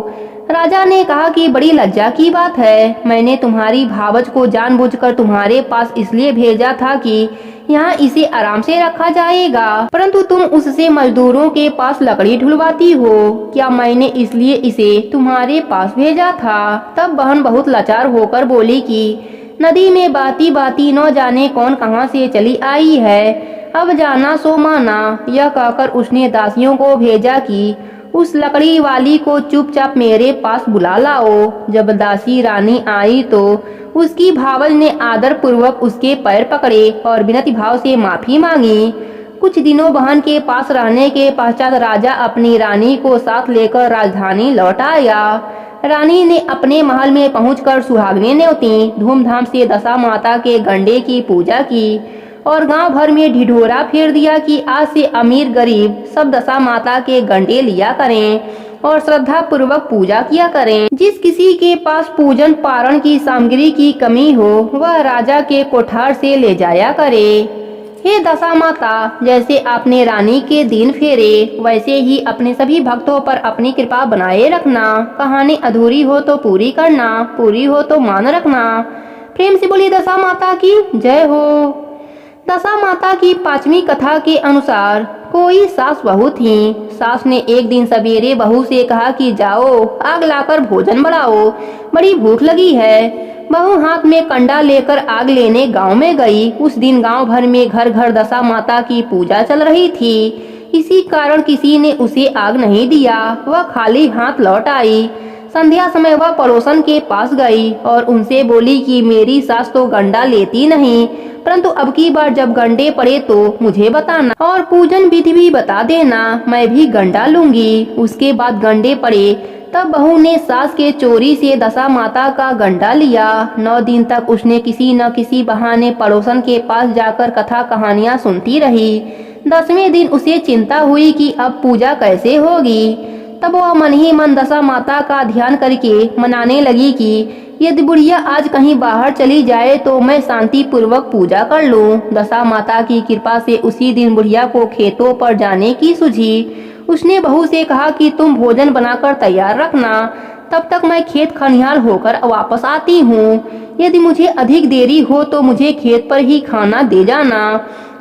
Speaker 1: राजा ने कहा कि बड़ी लज्जा की बात है। मैंने तुम्हारी भावज को जानबूझकर तुम्हारे पास इसलिए भेजा था कि यहाँ इसे आराम से रखा जाएगा, परंतु तुम उससे मजदूरों के पास लकड़ी ढुलवाती हो। क्या मैंने इसलिए इसे तुम्हारे पास भेजा था? तब बहन बहुत लाचार होकर बोली कि नदी में बाती बाती न जाने कौन कहां से चली आई है, अब जाना सो माना। यह कहकर उसने दासियों को भेजा कि उस लकड़ी वाली को चुपचाप मेरे पास बुला लाओ। जब दासी रानी आई तो उसकी भावज ने आदर पूर्वक उसके पैर पकड़े और विनती भाव से माफी मांगी। कुछ दिनों बहन के पास रहने के पश्चात राजा अपनी रानी को साथ लेकर राजधानी लौट आया। रानी ने अपने महल में पहुंचकर सुहागनें न्योती। धूमधाम से दशा माता के गंडे की पूजा की और गांव भर में ढिढोरा फेर दिया कि आज से अमीर गरीब सब दशा माता के गंडे लिया करें और श्रद्धा पूर्वक पूजा किया करें। जिस किसी के पास पूजन पारण की सामग्री की कमी हो वह राजा के कोठार से ले जाया करे। हे दशा माता, जैसे आपने रानी के दिन फेरे वैसे ही अपने सभी भक्तों पर अपनी कृपा बनाए रखना। कहानी अधूरी हो तो पूरी करना, पूरी हो तो मान रखना। प्रेम से बोली दशा माता की जय हो। दशा माता की 5वीं कथा के अनुसार कोई सास बहू थी। सास ने एक दिन सवेरे बहू से कहा कि जाओ आग लाकर भोजन बनाओ, बड़ी भूख लगी है। बहू हाथ में कंडा लेकर आग लेने गांव में गई। उस दिन गांव भर में घर घर दशा माता की पूजा चल रही थी। इसी कारण किसी ने उसे आग नहीं दिया। वह खाली हाथ लौट आई। संध्या समय वह पड़ोसन के पास गई और उनसे बोली कि मेरी सास तो गंडा लेती नहीं, परंतु अब की बार जब गंडे पड़े तो मुझे बताना और पूजन विधि भी बता देना, मैं भी गंडा लूंगी। उसके बाद गंडे पड़े। तब बहू ने सास के चोरी से दशा माता का गंडा लिया। 9 दिन तक उसने किसी न किसी बहाने पड़ोसन के पास जाकर कथा कहानियां सुनती रही। 10वें दिन उसे चिंता हुई कि अब पूजा कैसे होगी। तब वह मन ही मन दशा माता का ध्यान करके मनाने लगी कि यदि बुढ़िया आज कहीं बाहर चली जाए तो मैं शांति पूर्वक पूजा कर लूं। दशा माता की कृपा से उसी दिन बुढ़िया को खेतों पर जाने की सूझी। उसने बहू से कहा कि तुम भोजन बनाकर तैयार रखना, तब तक मैं खेत खलिहान होकर वापस आती हूँ। यदि मुझे अधिक देरी हो तो मुझे खेत पर ही खाना दे जाना।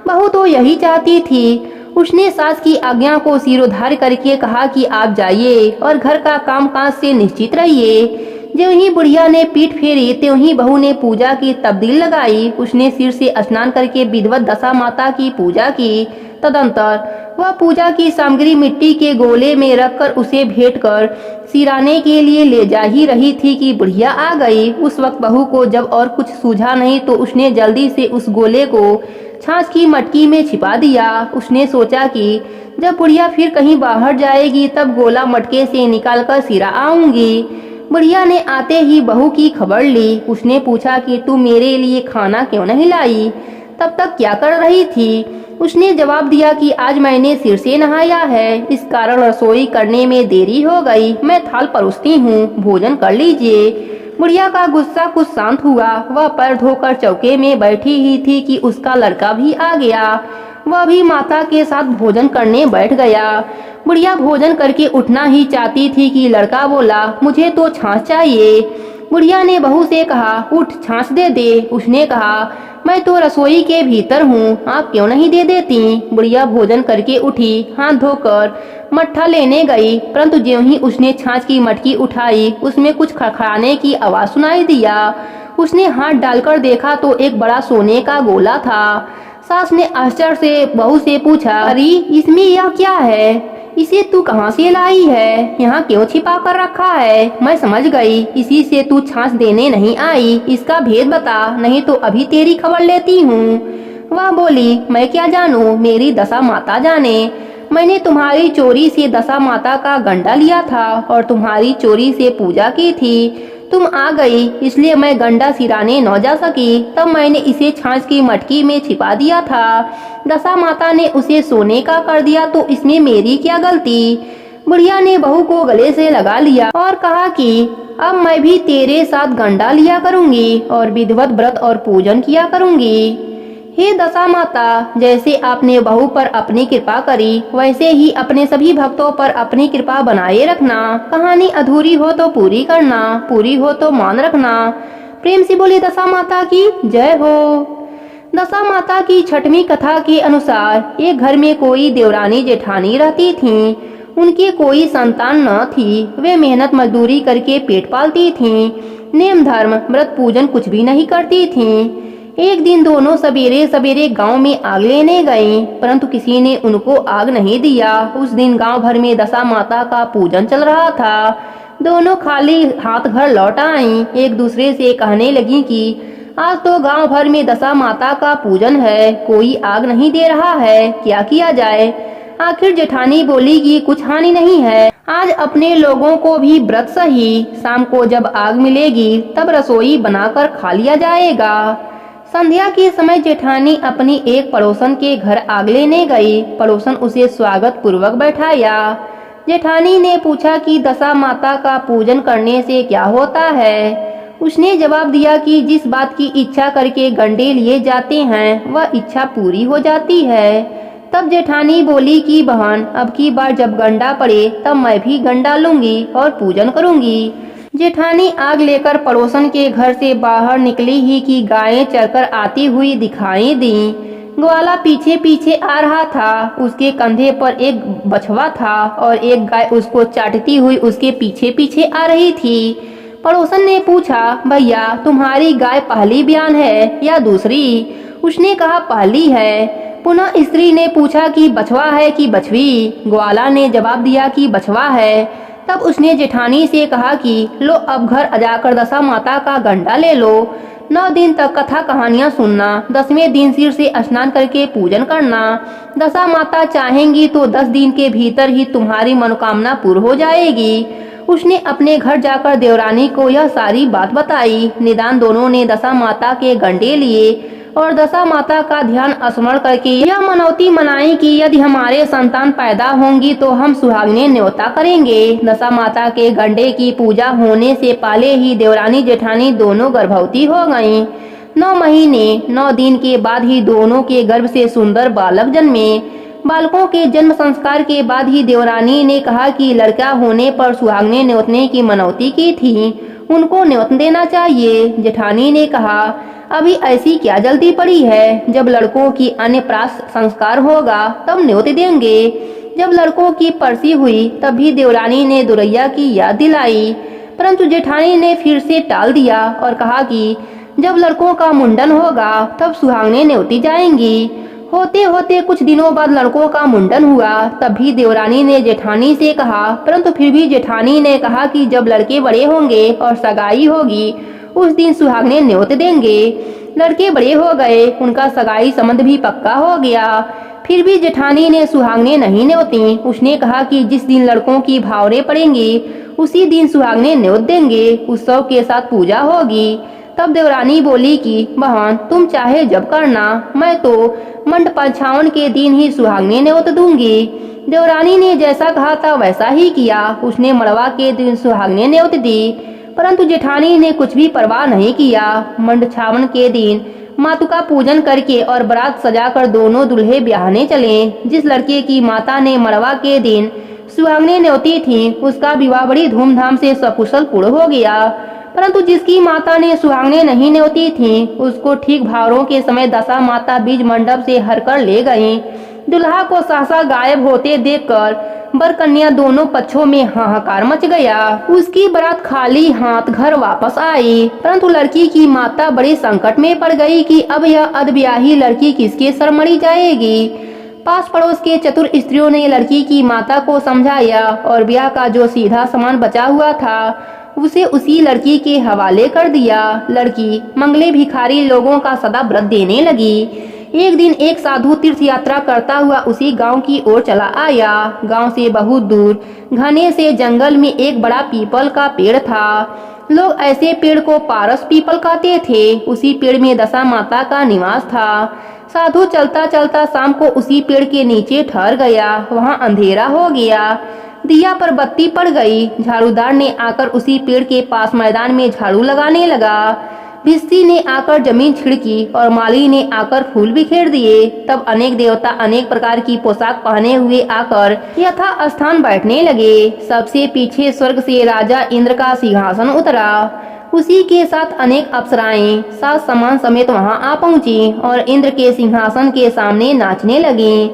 Speaker 1: बहू तो यही चाहती थी। उसने सास की आज्ञा को सिरोधार्य करके कहा कि आप जाइए और घर का काम काज से निश्चित रहिए। ज्यों ही बुढ़िया ने पीठ फेरी त्यों ही बहू ने पूजा की तब्दील लगाई। उसने सिर से स्नान करके विधिवत दशा माता की पूजा की। तदंतर वह पूजा की सामग्री मिट्टी के गोले में रखकर उसे भेंट कर सिराने के लिए ले जा ही रही थी कि बुढ़िया आ गई। उस वक्त बहू को जब और कुछ सूझा नहीं तो उसने जल्दी से उस गोले को छाछ की मटकी में छिपा दिया। उसने सोचा कि जब बुढ़िया फिर कहीं बाहर जाएगी तब गोला मटके से निकालकर सिरा आऊंगी। बुढ़िया ने आते ही बहू की खबर ली। उसने पूछा कि तू मेरे लिए खाना क्यों नहीं लाई, तब तक क्या कर रही थी? उसने जवाब दिया कि आज मैंने सिर से नहाया है, इस कारण रसोई करने में देरी हो गई। मैं थाल परोसती हूँ, भोजन कर लीजिए। बुढ़िया का गुस्सा कुछ शांत हुआ। वह पैर धोकर चौके में बैठी ही थी कि उसका लड़का भी आ गया। वह भी माता के साथ भोजन करने बैठ गया। बुढ़िया भोजन करके उठना ही चाहती थी कि लड़का बोला, मुझे तो छाछ चाहिए। बुढ़िया ने बहू से कहा, उठ छाछ दे दे। उसने कहा, मैं तो रसोई के भीतर हूँ, आप क्यों नहीं दे देती? बुढ़िया भोजन करके उठी, हाथ धोकर मट्ठा लेने गई, परंतु ज्यों ही उसने छाछ की मटकी उठाई उसमें कुछ खड़खड़ाने की आवाज सुनाई दिया। उसने हाथ डालकर देखा तो एक बड़ा सोने का गोला था। सास ने आश्चर्य से बहू से पूछा, अरे इसमें यह क्या है? इसे तू कहाँ से लाई है? यहाँ क्यों छिपा कर रखा है? मैं समझ गई, इसी से तू छाछ देने नहीं आई। इसका भेद बता, नहीं तो अभी तेरी खबर लेती हूँ। वह बोली, मैं क्या जानूं, मेरी दशा माता जाने। मैंने तुम्हारी चोरी से दशा माता का गंडा लिया था और तुम्हारी चोरी से पूजा की थी। तुम आ गई, इसलिए मैं गंडा सिराने न जा सकी। तब मैंने इसे छाछ की मटकी में छिपा दिया था। दशा माता ने उसे सोने का कर दिया, तो इसमें मेरी क्या गलती? बुढ़िया ने बहू को गले से लगा लिया और कहा कि अब मैं भी तेरे साथ गंडा लिया करूंगी और विधिवत व्रत और पूजन किया करूंगी। हे दशा माता, जैसे आपने बहू पर अपनी कृपा करी, वैसे ही अपने सभी भक्तों पर अपनी कृपा बनाए रखना। कहानी अधूरी हो तो पूरी करना, पूरी हो तो मान रखना। प्रेम से बोली दशा माता की जय हो। दशा माता की छठवीं कथा के अनुसार एक घर में कोई देवरानी जेठानी रहती थीं। उनकी कोई संतान न थी। वे मेहनत मजदूरी करके पेट पालती थीं। नेम धर्म व्रत पूजन कुछ भी नहीं करती थीं। एक दिन दोनों सवेरे सवेरे गांव में आग लेने गईं, परंतु किसी ने उनको आग नहीं दिया। उस दिन गांव भर में दशा माता का पूजन चल रहा था। दोनों खाली हाथ घर लौट आईं। एक दूसरे से कहने लगी कि आज तो गांव भर में दशा माता का पूजन है, कोई आग नहीं दे रहा है, क्या किया जाए? आखिर जेठानी बोली कि कुछ हानि नहीं है, आज अपने लोगों को भी व्रत सही, शाम को जब आग मिलेगी तब रसोई बनाकर खा लिया जाएगा। संध्या के समय जेठानी अपनी एक पड़ोसन के घर आग लेने गई। पड़ोसन उसे स्वागत पूर्वक बैठाया। जेठानी ने पूछा कि दशा माता का पूजन करने से क्या होता है? उसने जवाब दिया कि जिस बात की इच्छा करके गंडे लिए जाते हैं वह इच्छा पूरी हो जाती है। तब जेठानी बोली कि बहन, अब की बार जब गंडा पड़े तब मैं भी गंडा लूंगी और पूजन करूंगी। जेठानी आग लेकर पड़ोसन के घर से बाहर निकली ही कि गायें चरकर आती हुई दिखाई दी। ग्वाला पीछे पीछे आ रहा था। उसके कंधे पर एक बछवा था और एक गाय उसको चाटती हुई उसके पीछे पीछे आ रही थी। पड़ोसन ने पूछा, भैया तुम्हारी गाय पहली ब्यान है या दूसरी? उसने कहा पहली है। पुनः स्त्री ने पूछा कि बछवा है कि बछवी? ग्वाला ने जवाब दिया कि बछवा है। तब उसने जेठानी से कहा कि लो अब घर जाकर दशा माता का गंडा ले लो। 9 दिन तक कथा कहानियां सुनना, 10वें दिन सिर से स्नान करके पूजन करना। दशा माता चाहेंगी तो 10 दिन के भीतर ही तुम्हारी मनोकामना पूर्ण हो जाएगी। उसने अपने घर जाकर देवरानी को यह सारी बात बताई। निदान दोनों ने दशा माता के गंडे लिए और दशा माता का ध्यान स्मरण करके यह मनौती मनाई कि यदि हमारे संतान पैदा होंगी तो हम सुहागिनें न्योता करेंगे। दशा माता के गंडे की पूजा होने से पहले ही देवरानी जेठानी दोनों गर्भवती हो गईं। 9 महीने 9 दिन के बाद ही दोनों के गर्भ से सुंदर बालक जन्मे। बालकों के जन्म संस्कार के बाद ही देवरानी ने कहा कि लड़का होने पर सुहागिनें न्योतने की मनौती की थी, उनको न्योत देना चाहिए। जेठानी ने कहा, अभी ऐसी क्या जल्दी पड़ी है? जब लड़कों की अन्नप्राशन संस्कार होगा तब न्योत देंगे। जब लड़कों की परसी हुई तब भी देवरानी ने दुरैया की याद दिलाई, परंतु जेठानी ने फिर से टाल दिया और कहा कि जब लड़कों का मुंडन होगा तब सुहागिनें न्योती जाएंगी। होते होते कुछ दिनों बाद लड़कों का मुंडन हुआ। तब भी देवरानी ने जेठानी से कहा, परंतु फिर भी जेठानी ने कहा कि जब लड़के बड़े होंगे और सगाई होगी उस दिन सुहागिनें न्योत देंगे। लड़के बड़े हो गए, उनका सगाई संबंध भी पक्का हो गया। फिर भी जेठानी ने सुहागिनें नहीं न्योती। उसने कहा कि जिस दिन लड़कों की भावरें पड़ेंगी उसी दिन सुहागिनें न्योत देंगे, उत्सव के साथ पूजा होगी। तब देवरानी बोली कि बहन तुम चाहे जब करना, मैं तो मंड पंचावन के दिन ही सुहागिनें न्योत दूंगी। देवरानी ने जैसा कहा था वैसा ही किया। उसने मड़वा के दिन सुहागिनें न्योत दी, परंतु जेठानी ने कुछ भी परवाह नहीं किया। मंड छावन के दिन मातुका पूजन करके और बारात सजाकर दोनों दुल्हे ब्याहने चले। जिस लड़के की माता ने मड़वा के दिन सुहागिनें न्योती थी उसका विवाह बड़ी धूमधाम से सकुशल पूर्ण हो गया, परंतु जिसकी माता ने सुहागिनें नहीं न्योती थी उसको ठीक भावरों के समय दशा माता बीज मंडप से हरकर ले गईं। दुल्हा को सहसा गायब होते देखकर वर कन्या दोनों पक्षों में हाहाकार मच गया। उसकी बारात खाली हाथ घर वापस आई, परंतु लड़की की माता बड़े संकट में पड़ गई कि अब यह अधब्याही लड़की किसके सर मरी जाएगी। पास पड़ोस के चतुर स्त्रियों ने लड़की की माता को समझाया और ब्याह का जो सीधा सामान बचा हुआ था उसे उसी लड़की के हवाले कर दिया। लड़की मंगले भिखारी लोगों का सदा व्रत देने लगी। एक दिन एक साधु तीर्थ यात्रा करता हुआ उसी गांव की ओर चला आया। गांव से बहुत दूर घने से जंगल में एक बड़ा पीपल का पेड़ था। लोग ऐसे पेड़ को पारस पीपल कहते थे। उसी पेड़ में दशा माता का निवास था। साधु चलता चलता शाम को उसी पेड़ के नीचे ठहर गया। वहां अंधेरा हो गया। दिया पर बत्ती पड़ गई। झाड़ूदार ने आकर उसी पेड़ के पास मैदान में झाड़ू लगाने लगा। भिस्ती ने आकर जमीन छिड़की और माली ने आकर फूल बिखेर दिए। तब अनेक देवता अनेक प्रकार की पोशाक पहने हुए आकर यथा स्थान बैठने लगे। सबसे पीछे स्वर्ग से राजा इंद्र का सिंहासन उतरा। उसी के साथ अनेक अप्सराएं साज समान समेत वहां आ पहुंची और इंद्र के सिंहासन के सामने नाचने लगी।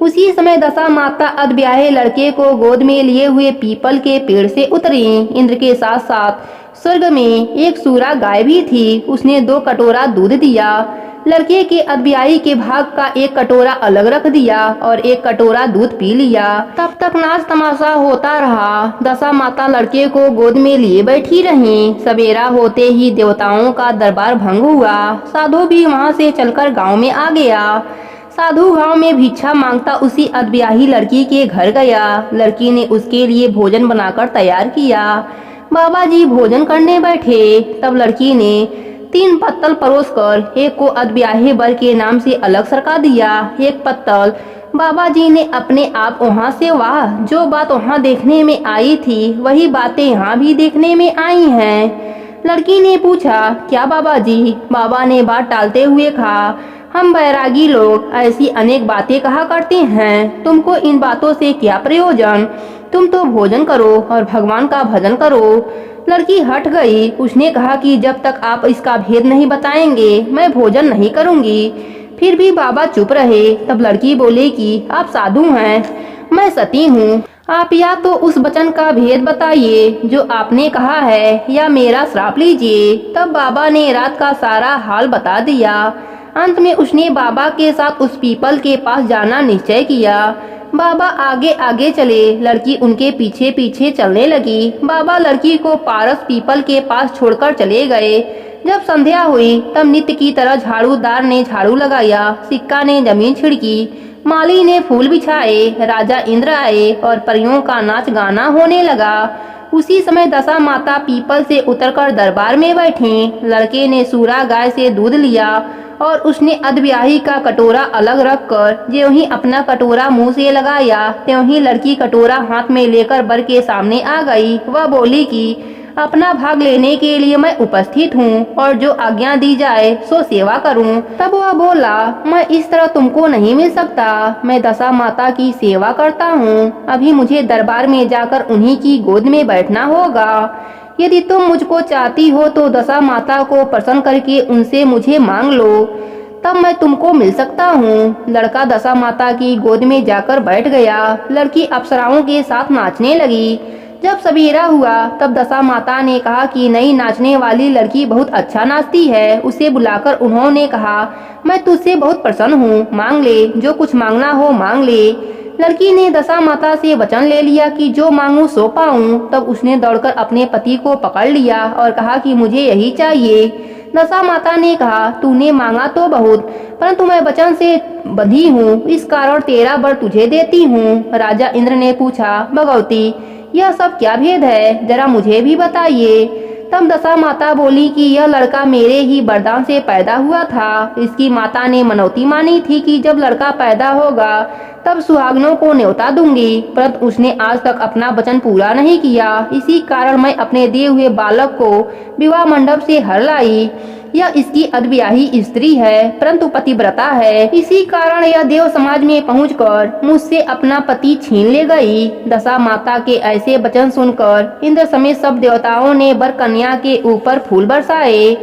Speaker 1: उसी समय दशा माता अधब्याहे लड़के को गोद में लिए हुए पीपल के पेड़ से उतरी। इंद्र के साथ साथ स्वर्ग में एक सूरा गाय भी थी। उसने 2 कटोरा दूध दिया। लड़के के अधब्याही के भाग का एक कटोरा अलग रख दिया और एक कटोरा दूध पी लिया। तब तक नाच तमाशा होता रहा। दशा माता लड़के को गोद में लिए बैठी रहीं। सवेरा होते ही देवताओं का दरबार भंग हुआ। साधु भी वहां से चलकर गांव में आ गया। साधु गांव में भिक्षा मांगता उसी अधब्याही लड़की के घर गया। लड़की ने उसके लिए भोजन बनाकर तैयार किया। बाबा जी भोजन करने बैठे। तब लड़की ने 3 पत्तल परोसकर एक को अधब्याहे बर के नाम से अलग सरका दिया। एक पत्तल बाबा जी ने अपने आप वहाँ से वाह, जो बात वहाँ देखने में आई थी वही बातें यहाँ भी देखने में आई हैं। लड़की ने पूछा, क्या बाबा जी? बाबा ने बात टालते हुए कहा, हम बैरागी लोग ऐसी अनेक बातें कहा करते हैं। तुमको इन बातों से क्या प्रयोजन? तुम तो भोजन करो और भगवान का भजन करो। लड़की हट गई। उसने कहा कि जब तक आप इसका भेद नहीं बताएंगे मैं भोजन नहीं करूंगी। फिर भी बाबा चुप रहे। तब लड़की बोले कि आप साधु हैं, मैं सती हूँ। आप या तो उस वचन का भेद बताइए जो आपने कहा है या मेरा श्राप लीजिए। तब बाबा ने रात का सारा हाल बता दिया। अंत में उसने बाबा के साथ उस पीपल के पास जाना निश्चय किया। बाबा आगे आगे चले। लड़की उनके पीछे पीछे चलने लगी। बाबा लड़की को पारस पीपल के पास छोड़कर चले गए। जब संध्या हुई तब नित्य की तरह झाड़ूदार ने झाड़ू लगाया, सिक्का ने जमीन छिड़की, माली ने फूल बिछाए, राजा इंद्र आए और परियों का नाच गाना होने लगा। उसी समय दशा माता पीपल से उतरकर दरबार में बैठी। लड़के ने सूरा गाय से दूध लिया और उसने अधब्याही का कटोरा अलग रखकर ज्यों ही अपना कटोरा मुंह से लगाया त्यों ही लड़की कटोरा हाथ में लेकर बर के सामने आ गई। वह बोली कि अपना भाग लेने के लिए मैं उपस्थित हूँ और जो आज्ञा दी जाए सो सेवा करूँ। तब वह बोला, मैं इस तरह तुमको नहीं मिल सकता। मैं दशा माता की सेवा करता हूँ। अभी मुझे दरबार में जाकर उन्हीं की गोद में बैठना होगा। यदि तुम मुझको चाहती हो तो दशा माता को प्रसन्न करके उनसे मुझे मांग लो, तब मैं तुमको मिल सकता हूँ। लड़का दशा माता की गोद में जाकर बैठ गया। लड़की अप्सराओं के साथ नाचने लगी। जब सवेरा हुआ तब दशा माता ने कहा कि नई नाचने वाली लड़की बहुत अच्छा नाचती है। उसे बुलाकर उन्होंने कहा, मैं तुझसे बहुत प्रसन्न हूँ, मांग ले, जो कुछ मांगना हो मांग ले। लड़की ने दशा माता से वचन ले लिया कि जो मांगूं सो पाऊं। तब उसने दौड़कर अपने पति को पकड़ लिया और कहा कि मुझे यही चाहिए। दशा माता ने कहा, तूने मांगा तो बहुत, परंतु मैं वचन से बंधी हूँ, इस कारण तेरा वर तुझे देती हूँ। राजा इंद्र ने पूछा, भगवती यह सब क्या भेद है, जरा मुझे भी बताइए। तब दशा माता बोली कि यह लड़का मेरे ही वरदान से पैदा हुआ था। इसकी माता ने मनौती मानी थी कि जब लड़का पैदा होगा तब सुहागनों को न्योता दूंगी, परंतु उसने आज तक अपना वचन पूरा नहीं किया। इसी कारण मैं अपने दिए हुए बालक को विवाह मंडप से हर लाई। यह इसकी अधब्याही स्त्री है, परंतु पतिव्रता है। इसी कारण यह देव समाज में पहुंचकर मुझसे अपना पति छीन ले गई। दशा माता के ऐसे वचन सुनकर इंद्र समेत सब देवताओं ने वर कन्या के ऊपर फूल बरसाए।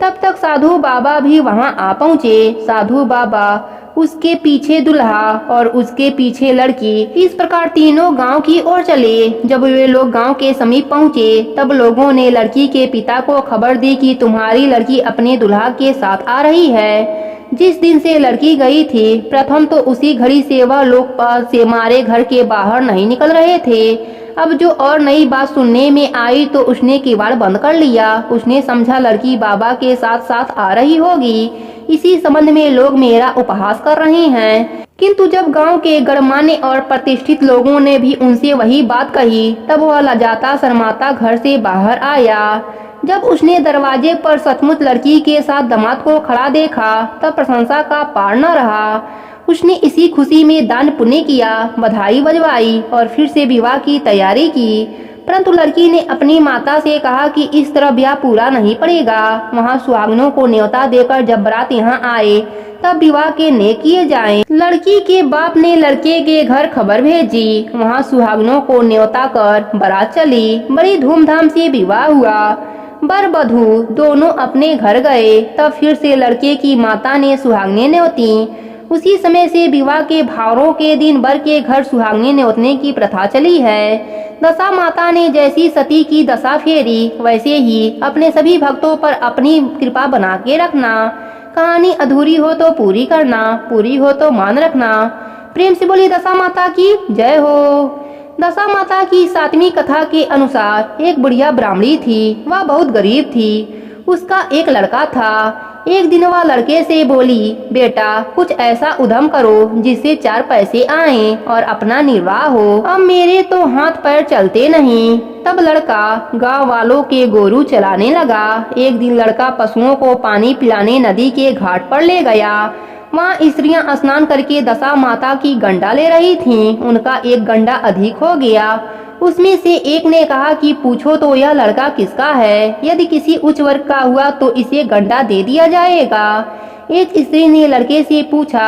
Speaker 1: तब तक साधु बाबा भी वहां आ पहुँचे। साधु बाबा, उसके पीछे दुल्हा और उसके पीछे लड़की, इस प्रकार तीनों गांव की ओर चले। जब वे लोग गांव के समीप पहुंचे तब लोगों ने लड़की के पिता को खबर दी कि तुम्हारी लड़की अपने दुल्हा के साथ आ रही है। जिस दिन से लड़की गई थी, प्रथम तो उसी घड़ी से वह लोकपाल से मारे घर के बाहर नहीं निकल रहे थे। अब जो और नई बात सुनने में आई तो उसने किवाड़ बंद कर लिया। उसने समझा लड़की बाबा के साथ साथ आ रही होगी, इसी संबंध में लोग मेरा उपहास कर रहे हैं। किंतु जब गांव के गणमान्य और प्रतिष्ठित लोगों ने भी उनसे वही बात कही, तब वह लजाता शर्माता घर से बाहर आया। जब उसने दरवाजे पर सचमुच लड़की के साथ दामाद को खड़ा देखा, तब प्रशंसा का पार न रहा। उसने इसी खुशी में दान पुण्य किया, बधाई बजवाई और फिर से विवाह की तैयारी की। परंतु लड़की ने अपनी माता से कहा कि इस तरह ब्याह पूरा नहीं पड़ेगा। वहाँ सुहागनों को न्योता देकर जब बारात यहाँ आए तब विवाह के ने किए जाएं। लड़की के बाप ने लड़के के घर खबर भेजी। वहाँ सुहागनों को न्योता कर बारात चली। बड़ी धूमधाम से विवाह हुआ। वर वधू दोनों अपने घर गए। तब फिर से लड़के की माता ने सुहागनें न्योती। उसी समय से विवाह के भावरों के दिन वर के घर सुहागनें न्योतने की प्रथा चली है। दशा माता ने जैसी सती की दशा फेरी, वैसे ही अपने सभी भक्तों पर अपनी कृपा बना के रखना। कहानी अधूरी हो तो पूरी करना, पूरी हो तो मान रखना। प्रेम से बोली दशा माता की जय हो। दशा माता की 7वीं कथा के अनुसार एक बुढ़िया ब्राह्मणी थी। वह बहुत गरीब थी। उसका एक लड़का था। एक दिन वह लड़के से बोली, बेटा कुछ ऐसा उद्यम करो जिससे 4 पैसे आएं और अपना निर्वाह हो। अब मेरे तो हाथ पैर चलते नहीं। तब लड़का गांव वालों के गोरू चलाने लगा। एक दिन लड़का पशुओं को पानी पिलाने नदी के घाट पर ले गया। वहाँ स्त्रियां स्नान करके दशा माता की गंडा ले रही थीं। उनका एक गंडा अधिक हो गया। उसमें से एक ने कहा कि पूछो तो यह लड़का किसका है? यदि किसी उच्च वर्ग का हुआ तो इसे गंडा दे दिया जाएगा। एक स्त्री ने लड़के से पूछा,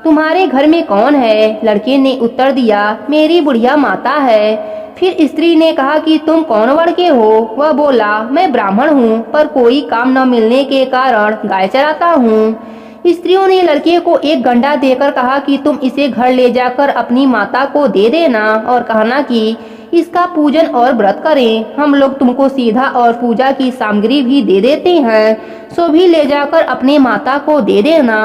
Speaker 1: तुम्हारे घर में कौन है? लड़के ने उत्तर दिया, मेरी बुढ़िया माता है। फिर स्त्री ने कहा कि तुम कौन वर्ग के हो? वह बोला, मैं ब्राह्मण हूँ, पर कोई काम न मिलने के कारण गाय चराता हूँ। स्त्रियों ने लड़के को एक गंडा देकर कहा कि तुम इसे घर ले जाकर अपनी माता को दे देना और कहना कि इसका पूजन और व्रत करें। हम लोग तुमको सीधा और पूजा की सामग्री भी दे देते हैं, सो भी ले जाकर अपने माता को दे देना।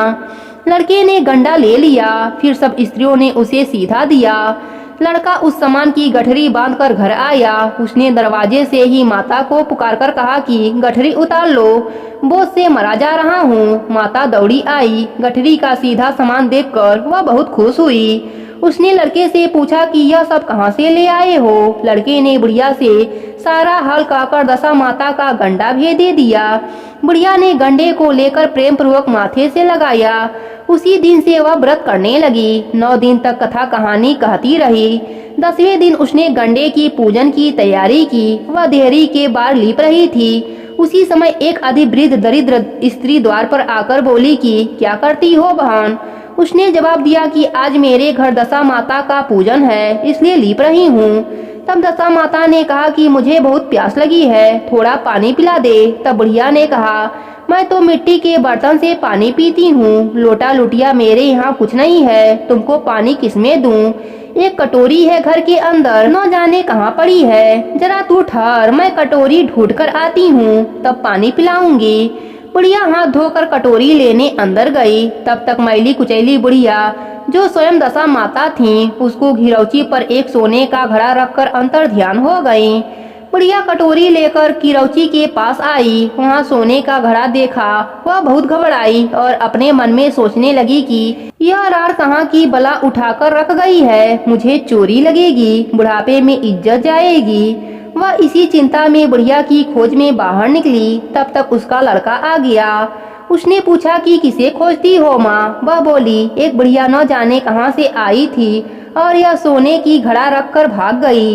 Speaker 1: लड़के ने गंडा ले लिया। फिर सब स्त्रियों ने उसे सीधा दिया। लड़का उस सामान की गठरी बांधकर घर आया। उसने दरवाजे से ही माता को पुकारकर कहा कि गठरी उतार लो, बोझ से मरा जा रहा हूँ। माता दौड़ी आई। गठरी का सीधा सामान देखकर वह बहुत खुश हुई। उसने लड़के से पूछा कि यह सब कहाँ से ले आए हो? लड़के ने बुढ़िया से सारा हाल कहकर दशा माता का गंडा भी दे दिया। बुढ़िया ने गंडे को लेकर प्रेम पूर्वक माथे से लगाया। उसी दिन से वह व्रत करने लगी। 9 दिन तक कथा कहानी कहती रही। 10वें दिन उसने गंडे की पूजन की तैयारी की। वह देहरी के बार लीप रही थी। उसी समय एक अधि वृद्ध दरिद्र स्त्री द्वार पर आकर बोली कि क्या करती हो बहन? उसने जवाब दिया कि आज मेरे घर दशा माता का पूजन है, इसलिए लीप रही हूँ। तब दशा माता ने कहा कि मुझे बहुत प्यास लगी है, थोड़ा पानी पिला दे। तब बुढ़िया ने कहा, मैं तो मिट्टी के बर्तन से पानी पीती हूँ, लोटा लुटिया मेरे यहाँ कुछ नहीं है, तुमको पानी किसमें दूँ? एक कटोरी है घर के अंदर, न जाने कहाँ पड़ी है, जरा तू ठहर, मैं कटोरी ढूंढ कर आती हूँ, तब पानी पिलाऊंगी। बुढ़िया हाथ धोकर कटोरी लेने अंदर गई। तब तक मैली कुचैली बुढ़िया, जो स्वयं दशा माता थीं, उसको घिरौची पर एक सोने का घड़ा रखकर अंतर ध्यान हो गई। बुढ़िया कटोरी लेकर किरौची के पास आई। वहाँ सोने का घड़ा देखा। वह बहुत घबराई और अपने मन में सोचने लगी कि यह रार कहाँ की बला उठाकर रख गई है, मुझे चोरी लगेगी, बुढ़ापे में इज्जत जाएगी। वह इसी चिंता में बुढ़िया की खोज में बाहर निकली। तब तक उसका लड़का आ गया। उसने पूछा कि किसे खोजती हो माँ? वह बोली, एक बुढ़िया न जाने कहाँ से आई थी और यह सोने की घड़ा रखकर भाग गई।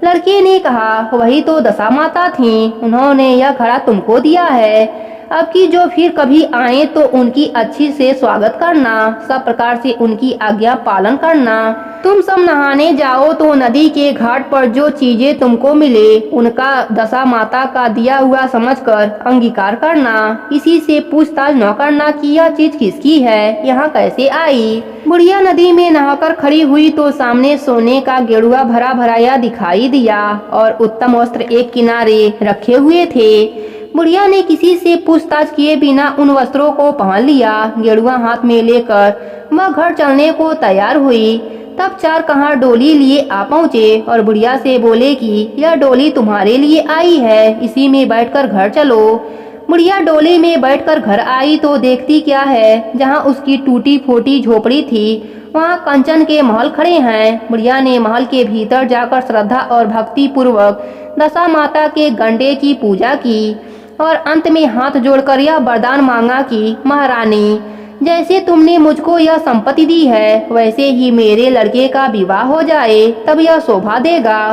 Speaker 1: लड़के ने कहा, वही तो दशा माता थीं, उन्होंने यह घड़ा तुमको दिया है। अब की जो फिर कभी आए तो उनकी अच्छी से स्वागत करना, सब प्रकार से उनकी आज्ञा पालन करना। तुम सब नहाने जाओ तो नदी के घाट पर जो चीजें तुमको मिले उनका दशा माता का दिया हुआ समझकर अंगीकार करना। किसी से पूछताछ न करना कि यह चीज किसकी है, यहाँ कैसे आई। बुढ़िया नदी में नहाकर खड़ी हुई तो सामने सोने का गेड़ुआ भरा भराया दिखाई दिया और उत्तम वस्त्र एक किनारे रखे हुए थे। बुढ़िया ने किसी से पूछताछ किए बिना उन वस्त्रों को पहन लिया। गेरुआ हाथ में लेकर वह घर चलने को तैयार हुई। तब चार कहार डोली लिए आ पहुँचे और बुढ़िया से बोले कि यह डोली तुम्हारे लिए आई है, इसी में बैठकर घर चलो। बुढ़िया डोली में बैठकर घर आई तो देखती क्या है, जहाँ उसकी टूटी फूटी झोपड़ी थी वहाँ कंचन के महल खड़े हैं। बुढ़िया ने महल के भीतर जाकर श्रद्धा और भक्ति पूर्वक दशा माता के गंडे की पूजा की और अंत में हाथ जोड़कर यह वरदान मांगा कि महारानी, जैसे तुमने मुझको यह संपत्ति दी है वैसे ही मेरे लड़के का विवाह हो जाए, तब यह शोभा देगा।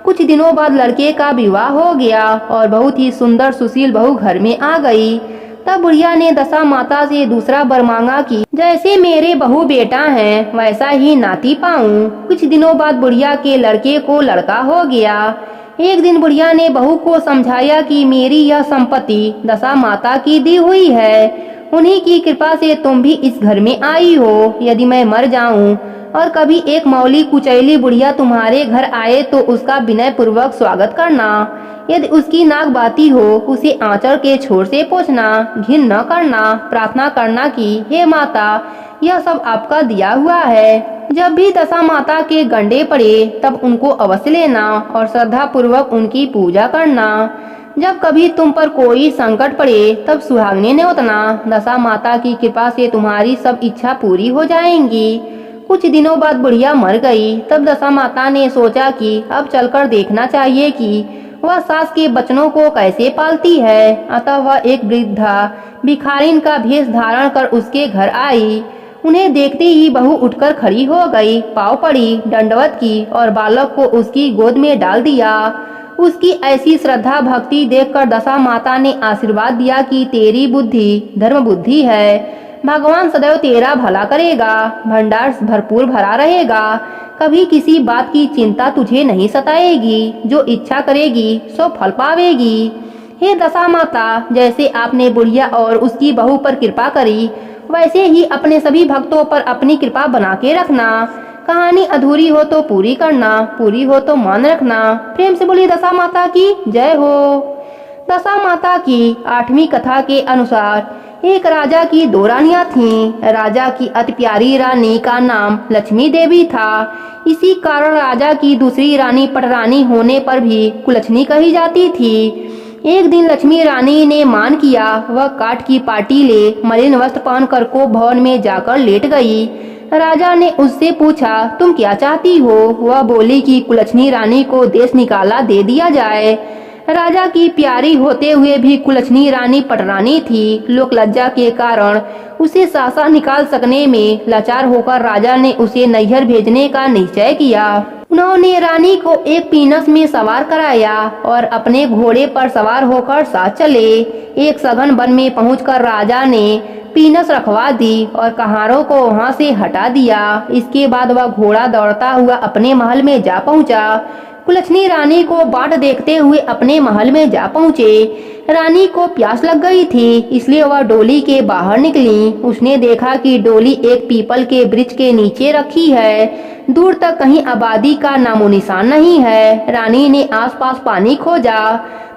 Speaker 1: कुछ दिनों बाद लड़के का विवाह हो गया और बहुत ही सुंदर सुशील बहू घर में आ गई। तब बुढ़िया ने दशा माता से दूसरा वर मांगा कि जैसे मेरे बहू बेटा हैं वैसा ही नाती पाऊं। कुछ दिनों बाद बुढ़िया के लड़के को लड़का हो गया। एक दिन बुढ़िया ने बहू को समझाया कि मेरी यह संपत्ति दशा माता की दी हुई है, उन्हीं की कृपा से तुम भी इस घर में आई हो। यदि मैं मर जाऊं और कभी एक मौली कुचैली बुढ़िया तुम्हारे घर आए तो उसका विनय पूर्वक स्वागत करना। यदि उसकी नाक बाती हो उसे आंचल के छोर से पोंछना, घिन न करना, प्रार्थना करना कि हे माता यह सब आपका दिया हुआ है। जब भी दशा माता के गंडे पड़े तब उनको अवश्य लेना और श्रद्धा पूर्वक उनकी पूजा करना। जब कभी तुम पर कोई संकट पड़े तब सुहागने न्योतना। दशा माता की कृपा से तुम्हारी सब इच्छा पूरी हो जाएंगी। कुछ दिनों बाद बुढ़िया मर गई। तब दशा माता ने सोचा कि अब चलकर देखना चाहिए कि वह सास के बचनों को कैसे पालती है। अतः वह एक वृद्धा भिखारिन का भेष धारण कर उसके घर आई। उन्हें देखते ही बहू उठकर खड़ी हो गई, पाँव पड़ी, दंडवत की और बालक को उसकी गोद में डाल दिया। उसकी ऐसी श्रद्धा भक्ति देखकर दशा माता ने आशीर्वाद दिया कि तेरी बुद्धि धर्म बुद्धि है, भगवान सदैव तेरा भला करेगा, भंडार भरपूर भरा रहेगा, कभी किसी बात की चिंता तुझे नहीं सताएगी, जो इच्छा करेगी सो फल पावेगी। हे दशा माता, जैसे आपने बुढ़िया और उसकी बहू पर कृपा करी वैसे ही अपने सभी भक्तों पर अपनी कृपा बना के रखना। कहानी अधूरी हो तो पूरी करना, पूरी हो तो मान रखना। प्रेम से बोलिए दशा माता की जय हो। दशा माता की 8वीं कथा के अनुसार एक राजा की 2 रानियां थीं। राजा की अति प्यारी रानी का नाम लक्ष्मी देवी था। इसी कारण राजा की दूसरी रानी पटरानी होने पर भी कुलच्छनी कही जाती थी। एक दिन लक्ष्मी रानी ने मान किया, वह काठ की पाटी ले मलिन वस्त्र पहनकर को भवन में जाकर लेट गई। राजा ने उससे पूछा, तुम क्या चाहती हो? वह बोली कि कुलच्छनी रानी को देश निकाला दे दिया जाए। राजा की प्यारी होते हुए भी कुलच्छनी रानी पटरानी थी। लोक लज्जा के कारण उसे सासा निकाल सकने में लाचार होकर राजा ने उसे नैहर भेजने का निश्चय किया। उन्होंने रानी को एक पीनस में सवार कराया और अपने घोड़े पर सवार होकर साथ चले। एक सघन वन में पहुंचकर राजा ने पीनस रखवा दी और कहारों को वहां से हटा दिया। इसके बाद वह घोड़ा दौड़ता हुआ अपने महल में जा पहुंचा। कुलच्छनी रानी को बाट देखते हुए अपने महल में जा पहुँचे। रानी को प्यास लग गई थी, इसलिए वह डोली के बाहर निकली। उसने देखा कि डोली एक पीपल के वृक्ष के नीचे रखी है। दूर तक कहीं आबादी का नामो निशान नहीं है। रानी ने आसपास पानी खोजा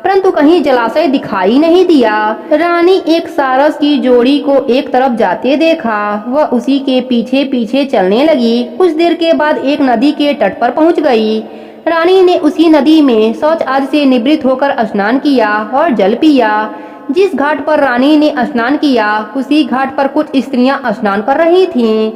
Speaker 1: परंतु कहीं जलाशय दिखाई नहीं दिया। रानी एक सारस की जोड़ी को एक तरफ जाते देखा। वह उसी के पीछे पीछे चलने लगी। कुछ देर के बाद एक नदी के तट पर पहुंच गई। रानी ने उसी नदी में शौच आदि से निवृत्त होकर स्नान किया और जल पिया। जिस घाट पर रानी ने स्नान किया उसी घाट पर कुछ स्त्रियां स्नान कर रही थीं।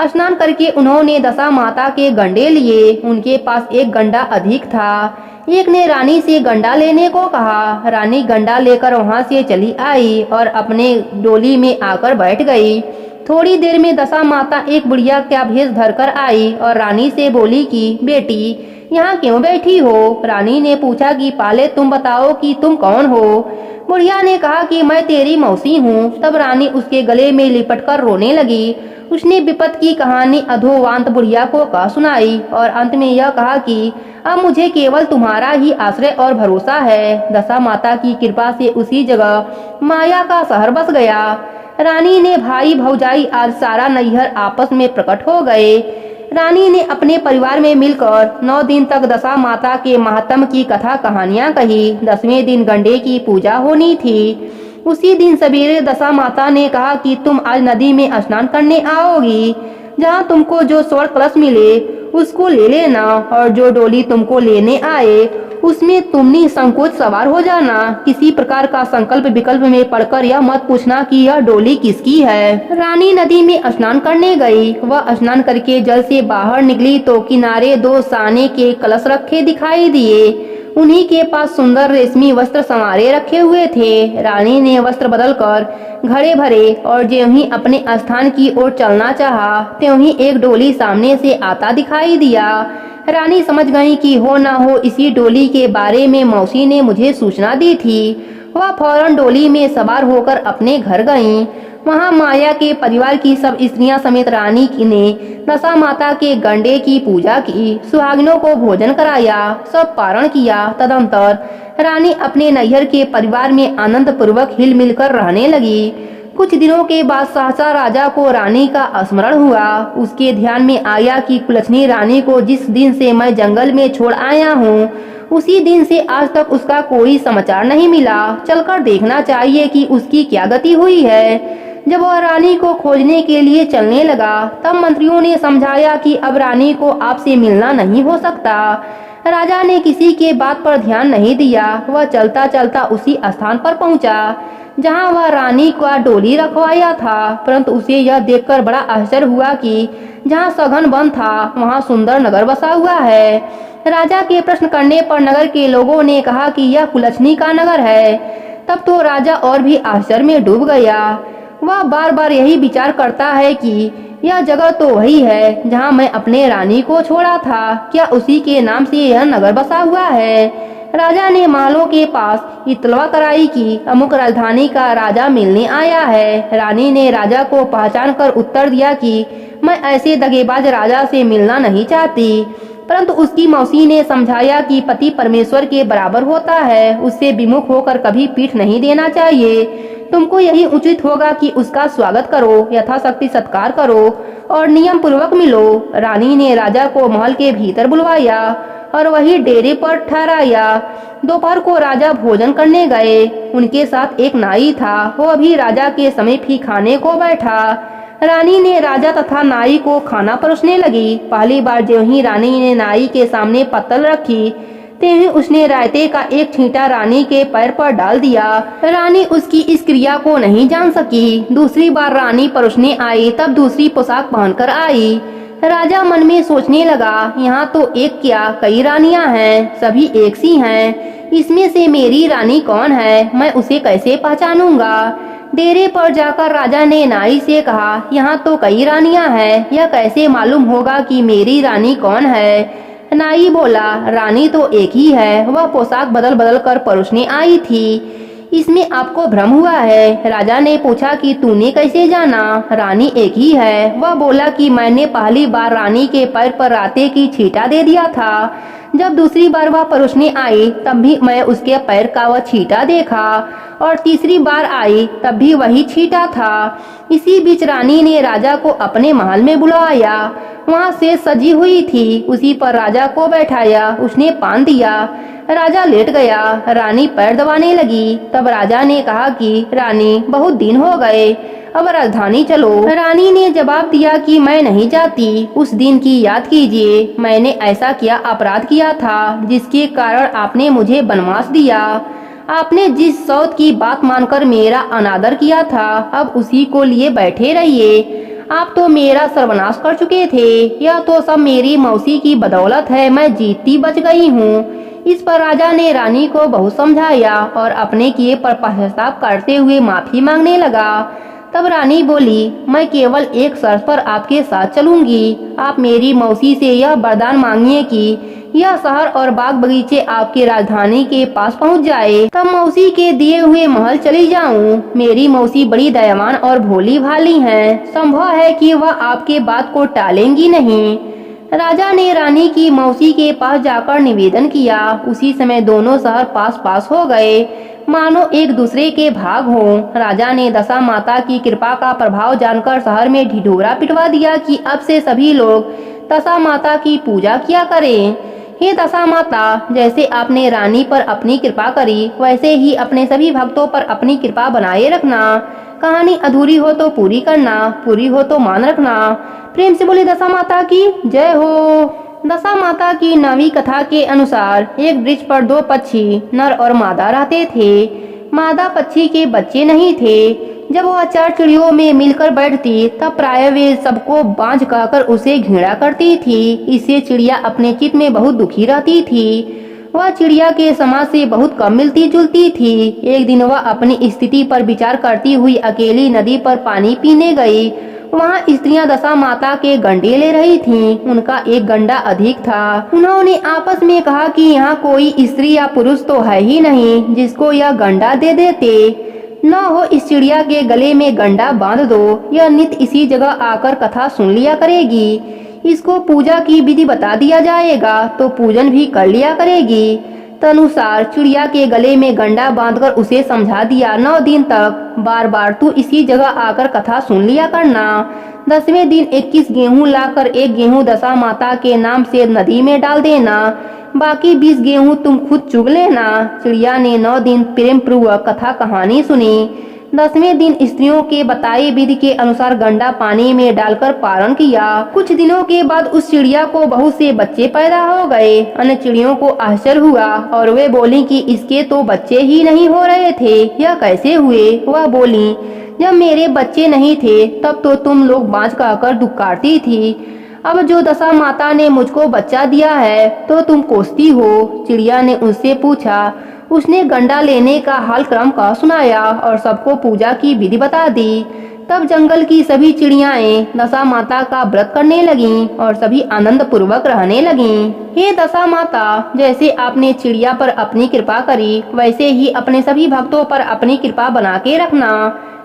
Speaker 1: स्नान करके उन्होंने दशा माता के गंडे लिए। उनके पास एक गंडा अधिक था। एक ने रानी से गंडा लेने को कहा। रानी गंडा लेकर वहां से चली आई और अपने डोली में आकर बैठ गई। थोड़ी देर में दशा माता एक बुढ़िया का भेष धरकर आई और रानी से बोली कि बेटी यहाँ क्यों बैठी हो? रानी ने पूछा कि पहले तुम बताओ कि तुम कौन हो? बुढ़िया ने कहा कि मैं तेरी मौसी हूँ। तब रानी उसके गले में लिपटकर रोने लगी। उसने विपत की कहानी अधोवांत बुढ़िया को कह सुनाई और अंत में यह कहा कि अब मुझे केवल तुम्हारा ही आश्रय और भरोसा है। दशा माता की कृपा से उसी जगह माया का शहर बस गया। रानी ने भाई भौजाई आज सारा नैहर आपस में प्रकट हो गए। रानी ने अपने परिवार में मिलकर 9 दिन तक दशा माता के महात्म की कथा कहानियां कही। 10वें दिन गंडे की पूजा होनी थी। उसी दिन सवेरे दशा माता ने कहा कि तुम आज नदी में स्नान करने आओगी। जहाँ तुमको जो स्वर्ण कलश मिले उसको ले लेना और जो डोली तुमको लेने आए उसमें तुम निसंकोच सवार हो जाना। किसी प्रकार का संकल्प विकल्प में पड़कर यह मत पूछना कि यह डोली किसकी है। रानी नदी में स्नान करने गई। वह स्नान करके जल से बाहर निकली तो किनारे 2 साने के कलश रखे दिखाई दिए। उन्हीं के पास सुंदर रेशमी वस्त्र संवारे रखे हुए थे। रानी ने वस्त्र बदलकर घड़े भरे और ज्यों ही अपने स्थान की ओर चलना चाहा त्यों ही एक डोली सामने से आता दिखाई दिया। रानी समझ गई कि हो ना हो इसी डोली के बारे में मौसी ने मुझे सूचना दी थी। वह फौरन डोली में सवार होकर अपने घर गईं। वहां माया के परिवार की सब स्त्रियां समेत रानी ने दशा माता के गंडे की पूजा की, सुहागिनों को भोजन कराया, सब पारण किया। तदंतर रानी अपने नैहर के परिवार में आनंद पूर्वक हिल मिलकर रहने लगी। कुछ दिनों के बाद सहसा राजा को रानी का स्मरण हुआ। उसके ध्यान में आया कि कुलच्छनी रानी को जिस दिन से मैं जंगल में छोड़ आया हूँ उसी दिन से आज तक उसका कोई समाचार नहीं मिला। चलकर देखना चाहिए कि उसकी क्या गति हुई है। जब वह रानी को खोजने के लिए चलने लगा तब मंत्रियों ने समझाया कि अब रानी को आपसे मिलना नहीं हो सकता। राजा ने किसी के बात पर ध्यान नहीं दिया। वह चलता चलता उसी स्थान पर पहुंचा जहां वह रानी का डोली रखवाया था, परंतु उसे यह देखकर बड़ा आश्चर्य हुआ कि जहां सघन वन था वहां सुंदर नगर बसा हुआ है। राजा के प्रश्न करने पर नगर के लोगों ने कहा कि यह कुलच्छनी का नगर है। तब तो राजा और भी आश्चर्य में डूब गया। वह बार बार यही विचार करता है कि यह जगह तो वही है जहां मैं अपने रानी को छोड़ा था। क्या उसी के नाम से यह नगर बसा हुआ है? राजा ने महलों के पास इतलवा कराई कि अमुक राजधानी का राजा मिलने आया है। रानी ने राजा को पहचान कर उत्तर दिया कि मैं ऐसे दगेबाज राजा से मिलना नहीं चाहती, परंतु उसकी मौसी ने समझाया कि पति परमेश्वर के बराबर होता है, उससे विमुख होकर कभी पीठ नहीं देना चाहिए। तुमको यही उचित होगा कि उसका स्वागत करो, यथाशक्ति सत्कार करो और नियम पूर्वक मिलो। रानी ने राजा को महल के भीतर बुलवाया और वही डेरे पर ठहराया। दोपहर को राजा भोजन करने गए। उनके साथ एक नाई था, वह भी राजा के समीप ही खाने को बैठा। रानी ने राजा तथा नाई को खाना परोसने लगी। पहली बार ज्यों ही रानी ने नाई के सामने पत्तल रखी त्यों ही उसने रायते का एक छींटा रानी के पैर पर डाल दिया। रानी उसकी इस क्रिया को नहीं जान सकी। दूसरी बार रानी परोसने आई तब दूसरी पोशाक पहनकर आई। राजा मन में सोचने लगा, यहाँ तो एक क्या कई रानियां हैं, सभी एक सी हैं। इसमें से मेरी रानी कौन है, मैं उसे कैसे पहचानूंगा? डेरे पर जाकर राजा ने नाई से कहा, यहाँ तो कई रानियां हैं, यह कैसे मालूम होगा कि मेरी रानी कौन है? नाई बोला, रानी तो एक ही है, वह पोशाक बदल बदल कर परोसने आई थी। इसमें आपको भ्रम हुआ है। राजा ने पूछा कि तूने कैसे जाना? रानी एक ही है। वह बोला कि मैंने पहली बार रानी के पैर पर राते की छींटा दे दिया था। जब दूसरी बार वह परोसने आई तब भी मैं उसके पैर का वह छींटा देखा और तीसरी बार आई तब भी वही छींटा था। इसी बीच रानी ने राजा को अपने महल में बुलाया। वहाँ से सजी हुई थी, उसी पर राजा को बैठाया। उसने पान दिया। राजा लेट गया। रानी पैर दबाने लगी। तब राजा ने कहा कि रानी, बहुत दिन हो गए, अब राजधानी चलो। रानी ने जवाब दिया कि मैं नहीं जाती। उस दिन की याद कीजिए, मैंने ऐसा क्या अपराध किया था जिसके कारण आपने मुझे वनवास दिया। आपने जिस सौत की बात मानकर मेरा अनादर किया था, अब उसी को लिए बैठे रहिए। आप तो मेरा सर्वनाश कर चुके थे। यह तो सब मेरी मौसी की बदौलत है, मैं जीतती बच गई हूँ। इस पर राजा ने रानी को बहुत समझाया और अपने किए पर पश्चाताप करते हुए माफी मांगने लगा। तब रानी बोली, मैं केवल एक शर्त पर आपके साथ चलूंगी। आप मेरी मौसी से यह वरदान मांगिए कि यह शहर और बाग बगीचे आपकी राजधानी के पास पहुंच जाए, तब मौसी के दिए हुए महल चली जाऊं। मेरी मौसी बड़ी दयावान और भोली भाली हैं, संभव है कि वह आपके बात को टालेंगी नहीं। राजा ने रानी की मौसी के पास जाकर निवेदन किया। उसी समय दोनों शहर पास पास हो गए, मानो एक दूसरे के भाग हों। राजा ने दशा माता की कृपा का प्रभाव जानकर शहर में ढिढोरा पिटवा दिया कि अब से सभी लोग दशा माता की पूजा किया करें। हे दशा माता, जैसे आपने रानी पर अपनी कृपा करी, वैसे ही अपने सभी भक्तों पर अपनी कृपा बनाए रखना। कहानी अधूरी हो तो पूरी करना, पूरी हो तो मान रखना। प्रेम से बोले दशा माता की जय हो। दशा माता की नवी कथा के अनुसार एक वृक्ष पर दो पक्षी नर और मादा रहते थे। मादा पक्षी के बच्चे नहीं थे। जब वह चार चिड़ियों में मिलकर बैठती तब प्राय वे सबको बांझ कहकर उसे घृणा करती थी। इससे चिड़िया अपने चित्त में बहुत दुखी रहती थी। वह चिड़िया के समाज से बहुत कम मिलती जुलती थी। एक दिन वह अपनी स्थिति पर विचार करती हुई अकेली नदी पर पानी पीने गई। वहाँ स्त्रियां दशा माता के गंडे ले रही थीं। उनका एक गंडा अधिक था। उन्होंने आपस में कहा कि यहाँ कोई स्त्री या पुरुष तो है ही नहीं जिसको यह गंडा दे देते। न हो इस चिड़िया के गले में गंडा बांध दो, यह नित इसी जगह आकर कथा सुन लिया करेगी। इसको पूजा की विधि बता दिया जाएगा तो पूजन भी कर लिया करेगी। तदनुसार चिड़िया के गले में गंडा बांधकर उसे समझा दिया। 9 दिन तक बार बार तू इसी जगह आकर कथा सुन लिया करना। 10वें दिन 21 गेहूं लाकर एक गेहूं दशा माता के नाम से नदी में डाल देना। बाकी 20 गेहूं तुम खुद चुग लेना। चिड़िया ने 9 दिन प्रेम पूर्वक कथा कहानी सुनी। 10वें दिन स्त्रियों के बताई विधि के अनुसार गंडा पानी में डालकर पारण किया। कुछ दिनों के बाद उस चिड़िया को बहुत से बच्चे पैदा हो गए। अन्य चिड़ियों को आश्चर्य हुआ और वे बोली कि इसके तो बच्चे ही नहीं हो रहे थे, यह कैसे हुए। वह बोली, जब मेरे बच्चे नहीं थे तब तो तुम लोग बाँझ कहकर दुक्कारती थी। अब जो दशा माता ने मुझको बच्चा दिया है तो तुम कोसती हो। चिड़िया ने उससे पूछा। उसने गंडा लेने का हाल क्रम का सुनाया और सबको पूजा की विधि बता दी। तब जंगल की सभी चिड़ियाएं दशा माता का व्रत करने लगीं और सभी आनंद पूर्वक रहने लगीं। हे दशा माता, जैसे आपने चिड़िया पर अपनी कृपा करी वैसे ही अपने सभी भक्तों पर अपनी कृपा बना के रखना।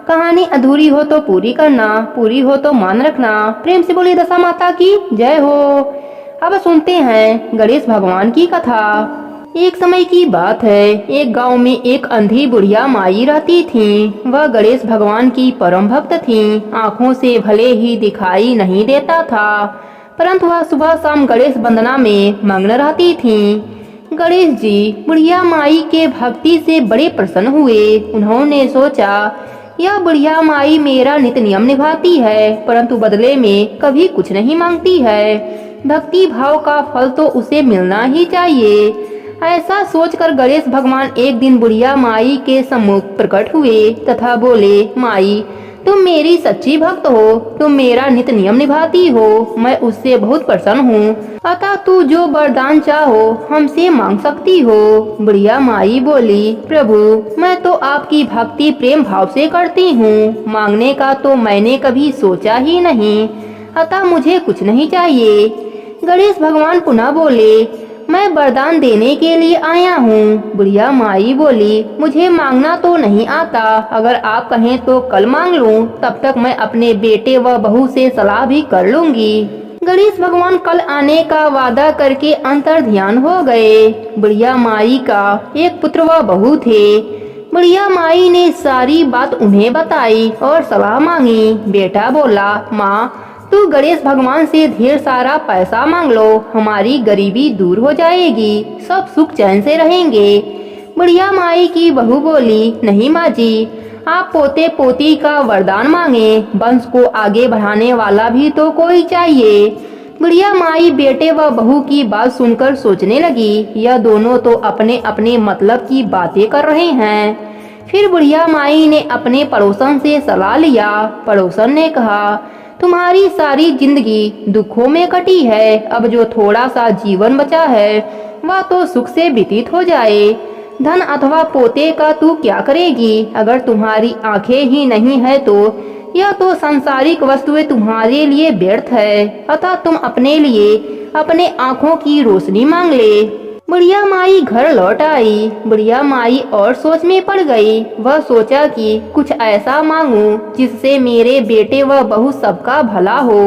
Speaker 1: कहानी अधूरी हो तो पूरी करना, पूरी हो तो मान रखना। प्रेम से बोली दशा माता की जय हो। अब सुनते हैं गणेश भगवान की कथा। एक समय की बात है, एक गांव में एक अंधी बुढ़िया माई रहती थीं। वह गणेश भगवान की परम भक्त थीं। आँखों से भले ही दिखाई नहीं देता था, परंतु वह सुबह शाम गणेश वंदना में मग्न रहती थीं। गणेश जी बुढ़िया माई के भक्ति से बड़े प्रसन्न हुए। उन्होंने सोचा, यह बुढ़िया माई मेरा नित्य नियम निभाती है, परंतु बदले में कभी कुछ नहीं मांगती है। भक्ति भाव का फल तो उसे मिलना ही चाहिए। ऐसा सोचकर गणेश भगवान एक दिन बुढ़िया माई के सम्मुख प्रकट हुए तथा बोले, माई तुम मेरी सच्ची भक्त हो, तुम मेरा नित्य नियम निभाती हो, मैं उससे बहुत प्रसन्न हूँ। अतः तू जो वरदान चाहो हमसे मांग सकती हो। बुढ़िया माई बोली, प्रभु मैं तो आपकी भक्ति प्रेम भाव से करती हूँ, मांगने का तो मैंने कभी सोचा ही नहीं, अतः मुझे कुछ नहीं चाहिए। गणेश भगवान पुनः बोले, मैं वरदान देने के लिए आया हूँ। बुढ़िया माई बोली, मुझे मांगना तो नहीं आता, अगर आप कहें तो कल मांग लूँ, तब तक मैं अपने बेटे व बहू से सलाह भी कर लूँगी। गणेश भगवान कल आने का वादा करके अंतर ध्यान हो गए। बुढ़िया माई का एक पुत्र व बहू थे। बुढ़िया माई ने सारी बात उन्हें बताई और सलाह मांगी। बेटा बोला, माँ तू गणेश भगवान से ढेर सारा पैसा मांग लो, हमारी गरीबी दूर हो जाएगी, सब सुख चैन से रहेंगे। बुढ़िया माई की बहू बोली, नहीं माँ जी, आप पोते पोती का वरदान मांगे, वंश को आगे बढ़ाने वाला भी तो कोई चाहिए। बुढ़िया माई बेटे व बहू की बात सुनकर सोचने लगी, यह दोनों तो अपने अपने मतलब की बातें कर रहे हैं। फिर बुढ़िया माई ने अपने पड़ोसन से सलाह लिया। पड़ोसन ने कहा, तुम्हारी सारी जिंदगी दुखों में कटी है, अब जो थोड़ा सा जीवन बचा है वह तो सुख से व्यतीत हो जाए। धन अथवा पोते का तू क्या करेगी, अगर तुम्हारी आंखें ही नहीं है तो यह तो सांसारिक वस्तुएं तुम्हारे लिए व्यर्थ है, अतः तुम अपने लिए अपने आंखों की रोशनी मांग ले। बुढ़िया माई घर लौट आई। बुढ़िया माई और सोच में पड़ गई। वह सोचा कि कुछ ऐसा मांगूं जिससे मेरे बेटे व बहू सबका भला हो,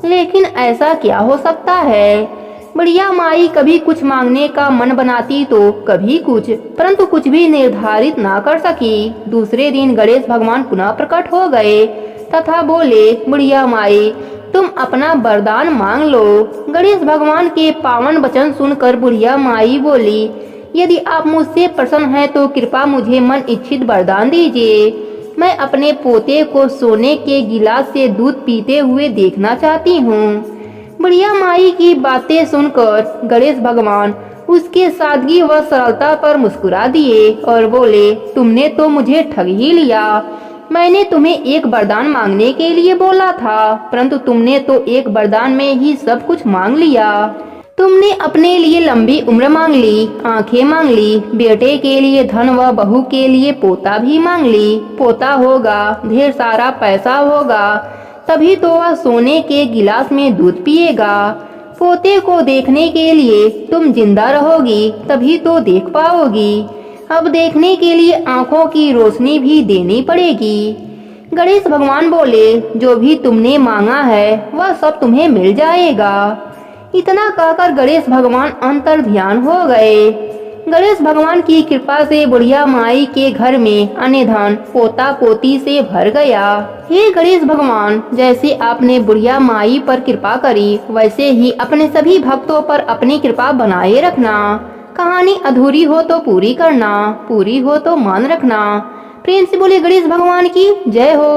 Speaker 1: लेकिन ऐसा क्या हो सकता है। बुढ़िया माई कभी कुछ मांगने का मन बनाती तो कभी कुछ, परंतु कुछ भी निर्धारित ना कर सकी। दूसरे दिन गणेश भगवान पुनः प्रकट हो गए तथा बोले, बुढ़िया माई तुम अपना वरदान मांग लो। गणेश भगवान के पावन वचन सुनकर बुढ़िया माई बोली, यदि आप मुझसे प्रसन्न हैं तो कृपा मुझे मन इच्छित वरदान दीजिए। मैं अपने पोते को सोने के गिलास से दूध पीते हुए देखना चाहती हूँ। बुढ़िया माई की बातें सुनकर गणेश भगवान उसके सादगी व सरलता पर मुस्कुरा दिए और बोले, तुमने तो मुझे ठग ही लिया। मैंने तुम्हें एक वरदान मांगने के लिए बोला था, परंतु तुमने तो एक वरदान में ही सब कुछ मांग लिया। तुमने अपने लिए लंबी उम्र मांग ली, आंखें मांग ली, बेटे के लिए धन व बहू के लिए पोता भी मांग ली। पोता होगा, ढेर सारा पैसा होगा, तभी तो वह सोने के गिलास में दूध पिएगा। पोते को देखने के लिए तुम जिंदा रहोगी, तभी तो देख पाओगी। अब देखने के लिए आंखों की रोशनी भी देनी पड़ेगी। गणेश भगवान बोले, जो भी तुमने मांगा है वह सब तुम्हें मिल जाएगा। इतना कहकर गणेश भगवान अंतर ध्यान हो गए। गणेश भगवान की कृपा से बुढ़िया माई के घर में अन्न धन पोता पोती से भर गया। हे गणेश भगवान, जैसे आपने बुढ़िया माई पर कृपा करी, वैसे ही अपने सभी भक्तों पर अपनी कृपा बनाए रखना। कहानी अधूरी हो तो पूरी करना, पूरी हो तो मान रखना। प्रेम से बोले गणेश भगवान की जय हो।